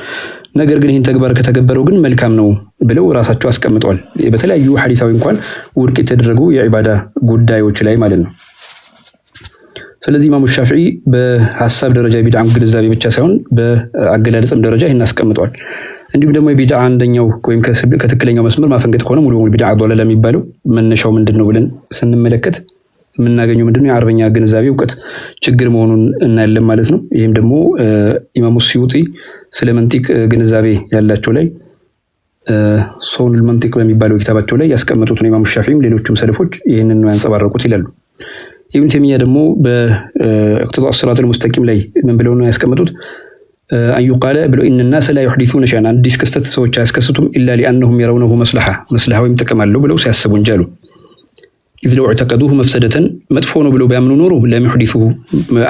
ነገር ግን ይህን ተግባር ከተገበረው ግን መልካም ነው ብለው ራሳቸው አስቀምጠዋል። በተለያዩ ሐዲሳዊ እንኳን ውድቅ የተደረጉ የዒባዳ ጉዳዮች ላይ ማለት ነው። ስለዚህ ኢማሙ ሻፊዒ በሐሳብ ደረጃ የቢድዓን ግንዛቤ ብቻ ሳይሆን በአገላለጽም ደረጃ ይህን አስቀምጠዋል። እንዲሁም ደግሞ የቢድዓ አንደኛው ወይም ከትክክለኛው መስመር ማፈንገጥ ከሆነ ሙሉ በሙሉ ቢድዓ ዶላላ የሚባለው መነሻው ምንድነው ብለን ስንመለከት የምናገኘው ምንድነው የአረበኛ ግንዛቤ እውቀት ችግር መሆኑን እናያለን ማለት ነው። ይህም ደግሞ ኢማሙ ሲዩጢ ስለ መንጢቅ ግንዛቤ ያላቸው ላይ ሶኑል መንጢቅ በሚባለው ኪታባቸው ላይ ያስቀመጡት ነው። ኢማሙ ሻፊዒም ሌሎችም ሰለፎች ይህንን ነው ያንጸባረቁት ይላሉ። ኢብኑ ተይሚያ ደግሞ በኢቅቲዳእ ሲራጢል ሙስተቂም ላይ ምን ብለው ነው ያስቀመጡት? አንዩቃለ ብለው ኢነናሰ ላ ዩሕዲሱነ ሸይአን አዲስ ክስተት ሰዎች አያስከስቱም ኢላ ሊአነሁም የረውነሁ መስለሓ ወይም ጥቅም አለው ብለው ሲያስቡ እንጂ አሉ። ኢዝ ለው ዕተቀዱሁ መፍሰደተን መጥፎ ነው ብለው ቢያምኑ ኖሮ ለም ዩሕዲሱሁ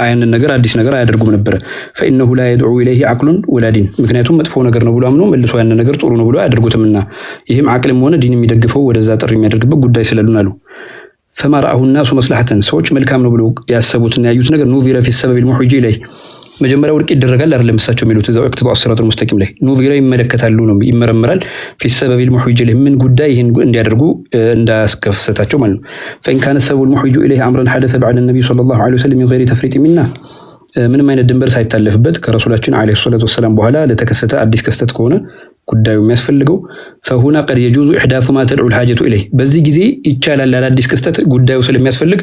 ያንን ነገር አዲስ ነገር አያደርጉም ነበረ። ፈኢነሁ ላ የድዑ ኢለይሂ ዐቅሉን ወላ ዲን ምክንያቱም መጥፎ ነገር ነው ብሎ አምኖ መልሶ ያንን ነገር ጥሩ ነው ብሎ አያደርጉትምና ይህም ዐቅልም ሆነ ዲን የሚደግፈው ወደዛ ጥሪ የሚያደርግበት ጉዳይ ስለሉን አሉ። ፈማ ረአሁ ናሱ መስለሐተን ሰዎች መልካም ነው ብለው ያሰቡትና ያዩት ነገር ኑዚረ ፊ ሰበቢል ሙሕጂ ኢለይህ መጀመሪያ ውድቅ ይደረጋል አይደለም እሳቸው የሚሉት እዛው ኢቅቲዳእ ሲራጢል ሙስተቂም ላይ ኑዚረ ይመለከታሉ ነው ይመረመራል ፊ ሰበቢል ሙሕጂ ኢለይህ ምን ጉዳይ ይህን እንዲያደርጉ እንዳስከፈታቸው ማለት ነው። ፈኢን ካነ ሰበቡል ሙሕጂ ኢለይህ አምረን ሐደሰ በዐደ ነቢይ ሰለላሁ ዐለይሂ ወሰለም ሚን ገይሪ ተፍሪጥ ሚና ምንም አይነት ድንበር ሳይታለፍበት ከረሱላችን ዐለይሂ ሰላቱ ወሰላም በኋላ ለተከሰተ አዲስ ክስተት ከሆነ ጉዳዩ የሚያስፈልገው ፈሁና ቀድ የጁዙ ኢሕዳሱ ማ ተድዑል ሐጀቱ ኢለይህ በዚህ ጊዜ ይቻላል አዲስ ክስተት ጉዳዩ ስለሚያስፈልግ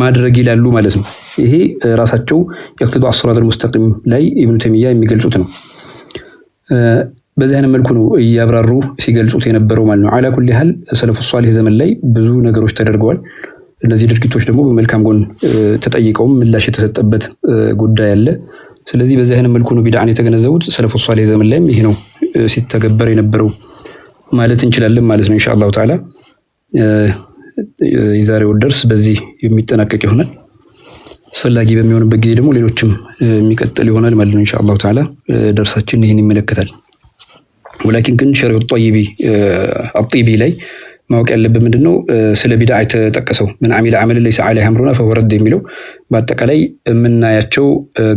ማድረግ ይላሉ ማለት ነው። ይሄ ራሳቸው ኢቅቲዳእ ሲራጢል ሙስተቂም ላይ ኢብኑ ተይሚያ የሚገልጹት ነው። በዚህ አይነት መልኩ ነው እያብራሩ ሲገልጹት የነበረው ማለት ነው። አላ ኩሊ ሐል ሰለፉ ሷሊህ ዘመን ላይ ብዙ ነገሮች ተደርገዋል። እነዚህ ድርጊቶች ደግሞ በመልካም ጎን ተጠይቀውም ምላሽ የተሰጠበት ጉዳይ አለ። ስለዚህ በዚህ አይነት መልኩ ነው ቢድዓን የተገነዘቡት። ሰለፉ ሷሊህ ዘመን ላይም ይሄ ነው ሲተገበር የነበረው ማለት እንችላለን ማለት ነው። ኢንሻአላሁ ተዓላ የዛሬው ደርስ በዚህ የሚጠናቀቅ ይሆናል። አስፈላጊ በሚሆንበት ጊዜ ደግሞ ሌሎችም የሚቀጥል ይሆናል ማለት ነው። ኢንሻአላሁ ተዓላ ደርሳችን ይህን ይመለከታል። ወላኪን ግን ሸሪዑ አጢቢ ላይ ማወቅ ያለበት ምንድነው ስለ ቢድዓ የተጠቀሰው ምን አሚለ አመለን ለይሰ ዐለይሂ አምሩና ፈሁወ ረድ የሚለው በአጠቃላይ የምናያቸው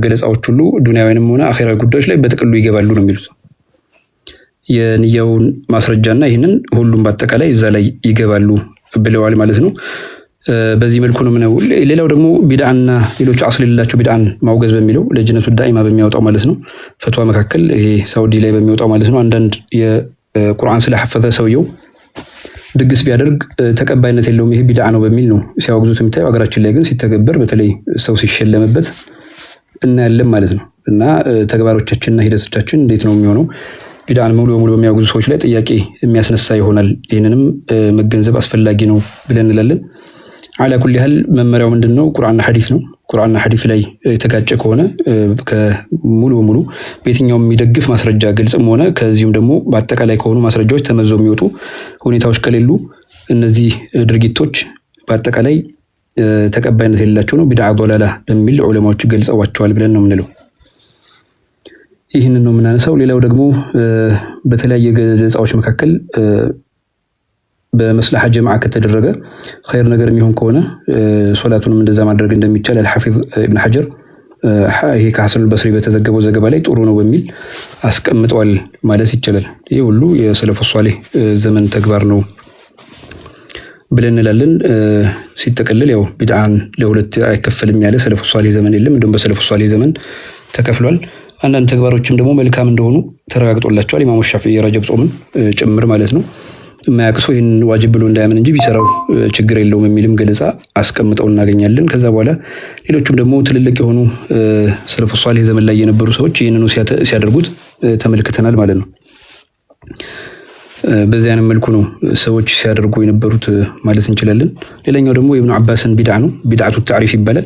ገለጻዎች ሁሉ ዱንያዊንም ሆነ አኺራዊ ጉዳዮች ላይ በጥቅሉ ይገባሉ ነው የሚሉት። የንያውን ማስረጃና ይህንን ሁሉም በአጠቃላይ እዛ ላይ ይገባሉ ብለዋል ማለት ነው። በዚህ መልኩ ነው ምነው። ሌላው ደግሞ ቢድዓና ሌሎች አስል የሌላቸው ቢድዓን ማውገዝ በሚለው ለጅነቱ ዳኢማ በሚያወጣው ማለት ነው ፈትዋ መካከል ይሄ ሳውዲ ላይ በሚወጣው ማለት ነው አንዳንድ የቁርአን ስለሐፈዘ ሰውየው ድግስ ቢያደርግ ተቀባይነት የለውም ይሄ ቢድዓ ነው በሚል ነው ሲያወግዙት የሚታየው። ሀገራችን ላይ ግን ሲተገበር በተለይ ሰው ሲሸለምበት እናያለን ማለት ነው። እና ተግባሮቻችንና ሂደቶቻችን እንዴት ነው የሚሆነው? ቢድዓን ሙሉ በሙሉ በሚያወግዙ ሰዎች ላይ ጥያቄ የሚያስነሳ ይሆናል። ይህንንም መገንዘብ አስፈላጊ ነው ብለን እንላለን። አላ ኩሊ ሐል መመሪያው ምንድነው? ቁርአንና ሐዲስ ነው። ቁርአንና ሐዲስ ላይ የተጋጨ ከሆነ ሙሉ በሙሉ በየትኛውም የሚደግፍ ማስረጃ ግልጽም ሆነ ከዚሁም ደግሞ በአጠቃላይ ከሆኑ ማስረጃዎች ተመዘው የሚወጡ ሁኔታዎች ከሌሉ እነዚህ ድርጊቶች በአጠቃላይ ተቀባይነት የሌላቸው ነው፣ ቢድዓ ዶላላ በሚል ዑለማዎች ገልጸዋቸዋል ብለን ነው የምንለው። ይህንን ነው የምናነሳው። ሌላው ደግሞ በተለያየ ገለጻዎች መካከል በመስለሐ ጀማዓ ከተደረገ ኸይር ነገር የሚሆን ከሆነ ሶላቱንም እንደዛ ማድረግ እንደሚቻል አልሐፊዝ ኢብኑ ሐጀር ይሄ ከሐሰኑል በስሪ በተዘገበው ዘገባ ላይ ጥሩ ነው በሚል አስቀምጠዋል ማለት ይቻላል። ይህ ሁሉ የሰለፉ ሷሊህ ዘመን ተግባር ነው ብለን እንላለን። ሲጠቀልል ያው ቢድዓን ለሁለት አይከፈልም ያለ ሰለፉ ሷሊህ ዘመን የለም። እንደውም በሰለፉ ሷሊህ ዘመን ተከፍሏል። አንዳንድ ተግባሮችም ደግሞ መልካም እንደሆኑ ተረጋግጦላቸዋል። ኢማሙ ሻፊዒ ረጀብ ጾምን ጭምር ማለት ነው የማያውቅ ሰው ይህን ዋጅብ ብሎ እንዳያምን እንጂ ቢሰራው ችግር የለውም የሚልም ገለጻ አስቀምጠው እናገኛለን። ከዛ በኋላ ሌሎችም ደግሞ ትልልቅ የሆኑ ሰለፉ ሷሊህ ዘመን ላይ የነበሩ ሰዎች ይህንኑ ሲያደርጉት ተመልክተናል ማለት ነው። በዚህ አይነት መልኩ ነው ሰዎች ሲያደርጉ የነበሩት ማለት እንችላለን። ሌላኛው ደግሞ የኢብኑ አባስን ቢድዓ ነው። ቢድዓቱ ተዕሪፍ ይባላል።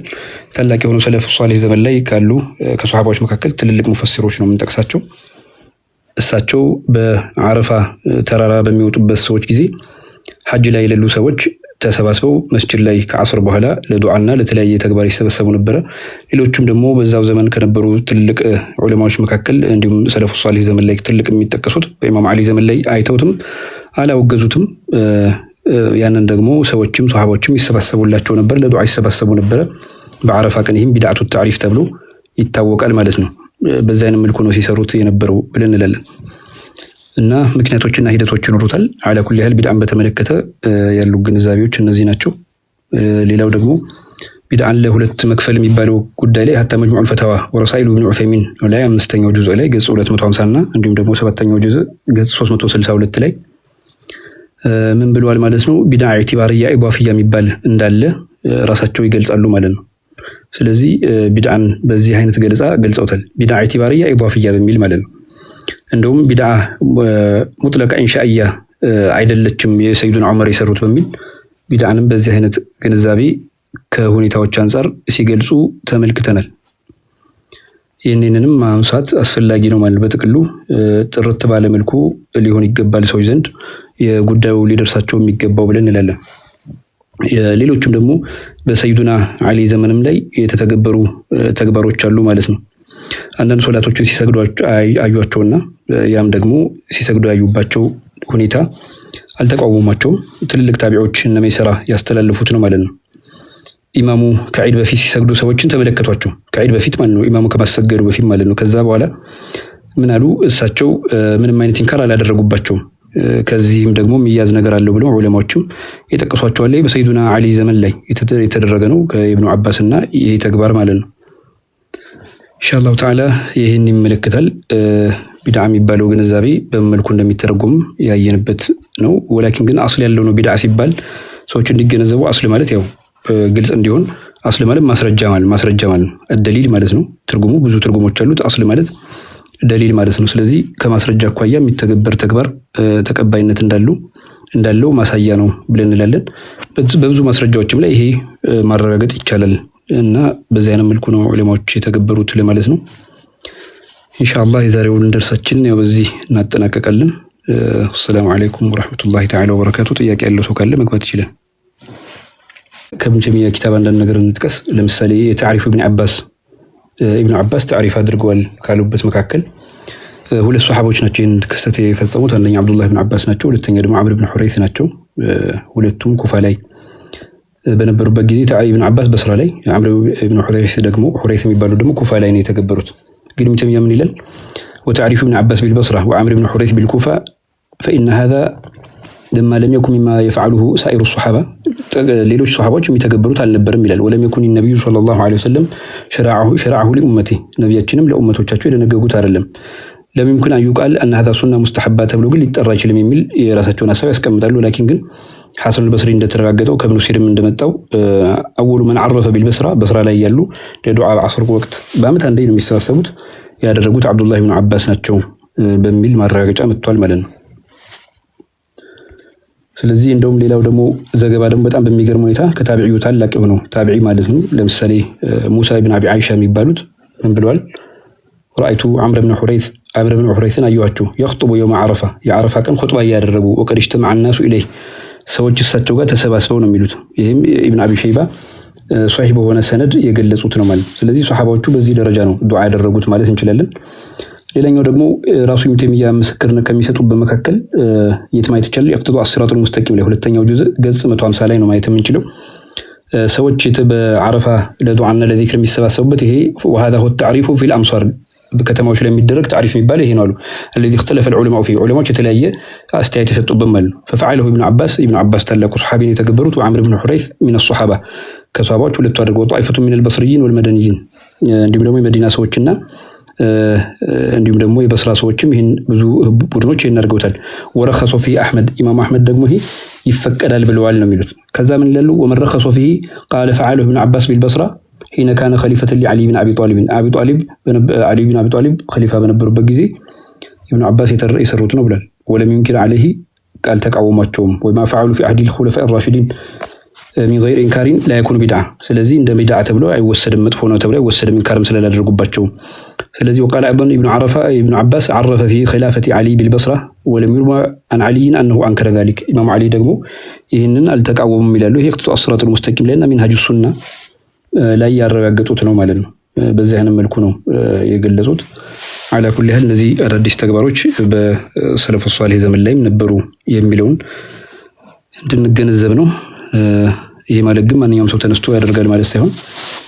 ታላቅ የሆኑ ሰለፉ ሷሊህ ዘመን ላይ ካሉ ከሷሃባዎች መካከል ትልልቅ ሙፈሲሮች ነው የምንጠቅሳቸው። እሳቸው በአረፋ ተራራ በሚወጡበት ሰዎች ጊዜ ሐጅ ላይ የሌሉ ሰዎች ተሰባስበው መስጂድ ላይ ከአስር በኋላ ለዱዓና ለተለያየ ተግባር ይሰበሰቡ ነበረ። ሌሎችም ደግሞ በዛው ዘመን ከነበሩ ትልቅ ዑለማዎች መካከል እንዲሁም ሰለፉ ሷሊህ ዘመን ላይ ትልቅ የሚጠቀሱት በኢማም አሊ ዘመን ላይ አይተውትም አላወገዙትም። ያንን ደግሞ ሰዎችም ሷሃቦችም ይሰባሰቡላቸው ነበር፣ ለዱዓ ይሰባሰቡ ነበረ። በአረፋ ቀን ይህም ቢድዓቱ ተዕሪፍ ተብሎ ይታወቃል ማለት ነው። በዛ አይነት መልኩ ነው ሲሰሩት የነበረው ብለን እንላለን። እና ምክንያቶችና ሂደቶች ይኖሩታል። አላ ኩሊ ያህል ቢድዓን በተመለከተ ያሉ ግንዛቤዎች እነዚህ ናቸው። ሌላው ደግሞ ቢድዓን ለሁለት መክፈል የሚባለው ጉዳይ ላይ ሀታ መጅሙዑል ፈተዋ ወረሳኢሉ ኢብኑ ዑሰይሚን ላይ 5ኛው ጁዝ ላይ ገጽ 250 እና እንዲሁም ደግሞ 7ኛው ጁዝ ገጽ 362 ላይ ምን ብለዋል ማለት ነው። ቢድዓ ኢዕቲባርያ ኢዳፊያ የሚባል እንዳለ ራሳቸው ይገልጻሉ ማለት ነው። ስለዚህ ቢድዓን በዚህ አይነት ገለጻ ገልጸውታል። ቢድዓ ኢዕቲባርያ ኢዳፊያ በሚል ማለት ነው። እንደውም ቢድዓ ሙጥለቃ ኢንሻኢያ አይደለችም የሰይዱና ዑመር የሰሩት በሚል ቢድዓንም በዚህ አይነት ግንዛቤ ከሁኔታዎች አንጻር ሲገልጹ ተመልክተናል። ይህንንም ማንሳት አስፈላጊ ነው ማለት በጥቅሉ ጥርት ባለ መልኩ ሊሆን ይገባል ሰዎች ዘንድ የጉዳዩ ሊደርሳቸው የሚገባው ብለን እንላለን። ሌሎችም ደግሞ በሰይዱና አሊ ዘመንም ላይ የተተገበሩ ተግባሮች አሉ ማለት ነው። አንዳንድ ሶላቶችን ሲሰግዱ አዩአቸውና ያም ደግሞ ሲሰግዱ ያዩባቸው ሁኔታ አልተቃወሟቸውም። ትልልቅ ታቢዎች እነ መይሰራ ያስተላልፉት ነው ማለት ነው። ኢማሙ ከዒድ በፊት ሲሰግዱ ሰዎችን ተመለከቷቸው። ከዒድ በፊት ማለት ነው፣ ኢማሙ ከማሰገዱ በፊት ማለት ነው። ከዛ በኋላ ምን አሉ? እሳቸው ምንም አይነት ኢንካር አላደረጉባቸውም። ከዚህም ደግሞ የሚያዝ ነገር አለው ብለው ዑለማዎችም የጠቀሷቸዋል። በሰይዱና አሊ ዘመን ላይ የተደረገ ነው ከኢብኑ አባስና ይሄ ተግባር ማለት ነው። ኢንሻአላሁ ተዓላ ይህን ይመለከታል። ቢድዓ የሚባለው ግንዛቤ በመልኩ እንደሚተረጎም ያየንበት ነው። ወላኪን ግን አስል ያለው ነው። ቢድዓ ሲባል ሰዎች እንዲገነዘቡ አስል ማለት ያው ግልጽ እንዲሆን አስል ማለት ማስረጃ ማለት ነው። ደሊል ማለት ነው። ትርጉሙ ብዙ ትርጉሞች አሉት። አስል ማለት ደሊል ማለት ነው። ስለዚህ ከማስረጃ አኳያ የሚተገበር ተግባር ተቀባይነት እንዳለው ማሳያ ነው ብለን እንላለን። በብዙ ማስረጃዎችም ላይ ይሄ ማረጋገጥ ይቻላል እና በዚህ አይነት መልኩ ነው ዑለማዎች የተገበሩት ለማለት ነው። ኢንሻአላህ የዛሬውን ደርሳችን ያው በዚህ እናጠናቀቃለን። ሰላም አለይኩም ወራህመቱላሂ ተዓላ ወበረካቱ። ጥያቄ ያለው ሰው ካለ መግባት ይችላል። ከኢብኑ ተይሚያ ኪታብ አንዳንድ ነገር እንጥቀስ። ለምሳሌ የታሪፍ ኢብኑ አባስ ታሪፍ አድርገዋል ካሉበት መካከል ሁለት ሱሐቦች ናቸው ይህን ክስተት የፈጸሙት። አንደኛ አብዱላህ ብን አባስ ናቸው፣ ሁለተኛ ደግሞ አምር ብን ሁረይት ናቸው። ሁለቱም ኩፋ ላይ በነበሩበት ጊዜ ኢብኑ አባስ በስራ ላይ፣ አምር ብን ሁረይት ደግሞ የሚባሉ ደግሞ ኩፋ ላይ ነው የተገበሩት። ግን ኢብኑ ተይሚያ ምን ይላል? ወተዕሪፉ ኢብኑ አባስ ቢልበስራ ወአምር ብን ሁረይት ቢልኩፋ ፈኢነ ሃዛ ለማ ለም የኩን ሚማ የፍዐሉሁ ሳኢሩ ሱሐባ፣ ሌሎች ሱሐቦች የሚተገበሩት አልነበረም ይላል። ወለም የኩን ነቢዩ ሰለላሁ ዐለይሂ ወሰለም ሸረዐሁ ሊኡመቲ፣ ነቢያችንም ለኡመቶቻቸው የደነገጉት አይደለም። ለም የኩን አን ዩቃል አነ ሃዛ ሱና ሙስተሐባ ተብሎ ግን ሊጠራ አይችልም የሚል የራሳቸውን ሀሳብ ያስቀምጣሉ። ላኪን ግን ሐሰን አልበስሪ እንደተረጋገጠው ከኢብኑ ሲሪን እንደመጣው አወሉ መን ዐረፈ ቢልበስራ፣ በስራ ላይ ያሉ ለዱዓ በዐስር ወቅት በአመት አንዴ ነው የሚሰባሰቡት ያደረጉት አብዱላህ ብን አባስ ናቸው በሚል ማረጋገጫ መጥቷል ማለት ነው። ስለዚህ እንደውም ሌላው ደግሞ ዘገባ ደግሞ በጣም በሚገርም ሁኔታ ከታቢዒው ታላቅ የሆነው ታቢዒ ማለት ነው። ለምሳሌ ሙሳ ኢብኑ አቢ አይሻ የሚባሉት ምን ብለዋል? ረአይቱ አምር ብን ሁረይትን አየኋቸው የኽጡቡ የውመ ዓረፋ፣ የዓረፋ ቀን ኹጥባ እያደረጉ ወቀድ እጅተመዐ ናሱ ኢለይህ፣ ሰዎች እሳቸው ጋር ተሰባስበው ነው የሚሉት። ይህም ኢብን አቢ ሸይባ ሷሂህ በሆነ ሰነድ የገለጹት ነው ማለት። ስለዚህ ሷሐባዎቹ በዚህ ደረጃ ነው ዱዓ ያደረጉት ማለት እንችላለን። ሌላኛው ደግሞ ራሱ ኢብኑ ተይሚያ ምስክርነት ከሚሰጡበት መካከል የት ማየት ይቻላል? የቅጥዱ አስራጡል ሙስተቂም ላይ ሁለተኛው ጁዝ ገጽ 150 ላይ ነው ማየት የምንችለው። ሰዎች በዓረፋ ለዱዓና ለዚክር የሚሰባሰቡበት ይሄ ወሃዛ ሁ ተዕሪፉ ፊል አምሷር፣ በከተማዎች ላይ የሚደረግ ታሪፍ የሚባል ይሄ ነው አሉ። الذي اختلف العلماء فيه، ዑለማዎች የተለያየ አስተያየት የሰጡበት ማለት ነው። ففعله ابن عباس ታላቁ ሱሐቢን የተገበሩት ወአምር ብን ሁረይት ሚነ ሱሐባ፣ ከሷሃባዎች ሁለቱ አድርገው ጣይፈቱ ሚነል በስሪይን ወልመደኒይን፣ እንዲሁም ደግሞ የመዲና ሰዎችና እንዲሁም ደግሞ የበስራ ሰዎችም ይሄን ብዙ ቡድኖች ይሄን አድርገውታል። ወረኸሶ ፊ አሕመድ ኢማም አሕመድ ደግሞ ይሄ ይፈቀዳል ብለዋል ነው የሚሉት። ከዛ ምን ይላሉ? ወመረኸሶ ፊ ቃለ ፈዓለሁ ኢብኑ ዓባስ ቢልበስራ ሒነ ካነ ኸሊፈተን ሊዓሊ ብን አቢ ጣሊብ ዓሊ ብን አቢ ጣሊብ ኸሊፋ በነበሩበት ጊዜ ኢብኑ ዓባስ የሰሩት ነው ብሏል። ወለም ዩንኪር ዐለይሂ ቃል ተቃወሟቸውም። ወማ ፈዓሉ ፊ አህዲ ልኹለፋኢ ራሺዲን ሚን ገይሪ ኢንካሪን ላ የኩኑ ቢድዓ። ስለዚህ እንደ ቢድዓ ተብሎ አይወሰድም፣ መጥፎ ነው ተብሎ አይወሰድም፣ ኢንካርም ስላላደረጉባቸው። ስለዚህ ወቃለ አይضን ኢብኑ ዓባስ ዓረፈ ፊ ኺላፈቲ ዓሊ ቢልበስራ ወለም ዩርዋ አን ዓሊይን አነሁ አንከረ ዛሊክ። ኢማም ዓሊ ደግሞ ይህንን አልተቃወሙም ይላሉ። ይሄ ቅጥጡ አስራቱል ሙስተቂም ላይና ሚንሃጁ ሱና ላይ ያረጋገጡት ነው ማለት ነው። በዚህ አይነት መልኩ ነው የገለጹት። አላ ኩሊ ሀል እነዚህ አዳዲስ ተግባሮች በሰለፉ ሷሊህ ዘመን ላይም ነበሩ የሚለውን እንድንገነዘብ ነው። ይሄ ማለት ግን ማንኛውም ሰው ተነስቶ ያደርጋል ማለት ሳይሆን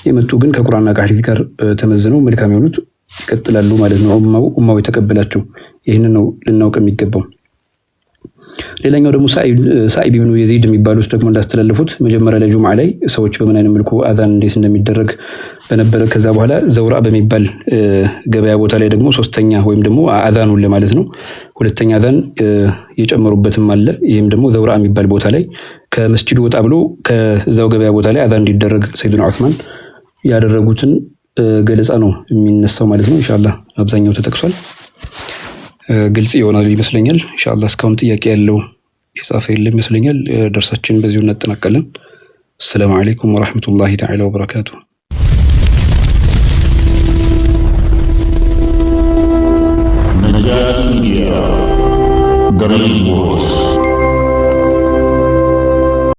የመጡ ግን ከቁርአንና ከሐዲስ ጋር ተመዝነው መልካም የሆኑት ይቀጥላሉ ማለት ነው። ኡማው የተቀበላቸው ይህንን ነው ልናውቅ የሚገባው። ሌላኛው ደግሞ ሳኢብ ኢብኑ የዚድ የሚባሉት ደግሞ እንዳስተላለፉት መጀመሪያ ላይ ጁምዓ ላይ ሰዎች በምን አይነት መልኩ አዛን እንዴት እንደሚደረግ በነበረ። ከዛ በኋላ ዘውራ በሚባል ገበያ ቦታ ላይ ደግሞ ሶስተኛ ወይም ደግሞ አዛኑን ለማለት ነው ሁለተኛ አዛን የጨመሩበትም አለ። ይህም ደግሞ ዘውራ የሚባል ቦታ ላይ ከመስጂዱ ወጣ ብሎ ከዛው ገበያ ቦታ ላይ አዛን እንዲደረግ ሰይዱና ዑስማን ያደረጉትን ገለጻ ነው የሚነሳው ማለት ነው። ኢንሻአላህ አብዛኛው ተጠቅሷል፣ ግልጽ ይሆናል ይመስለኛል። ኢንሻአላህ እስካሁን ጥያቄ ያለው የጻፈ የለም ይመስለኛል። ደርሳችን በዚሁ እናጠናቀለን። ሰላም አለይኩም ወራህመቱላሂ ተዓላ ወበረካቱ። نجاة ميديا قريب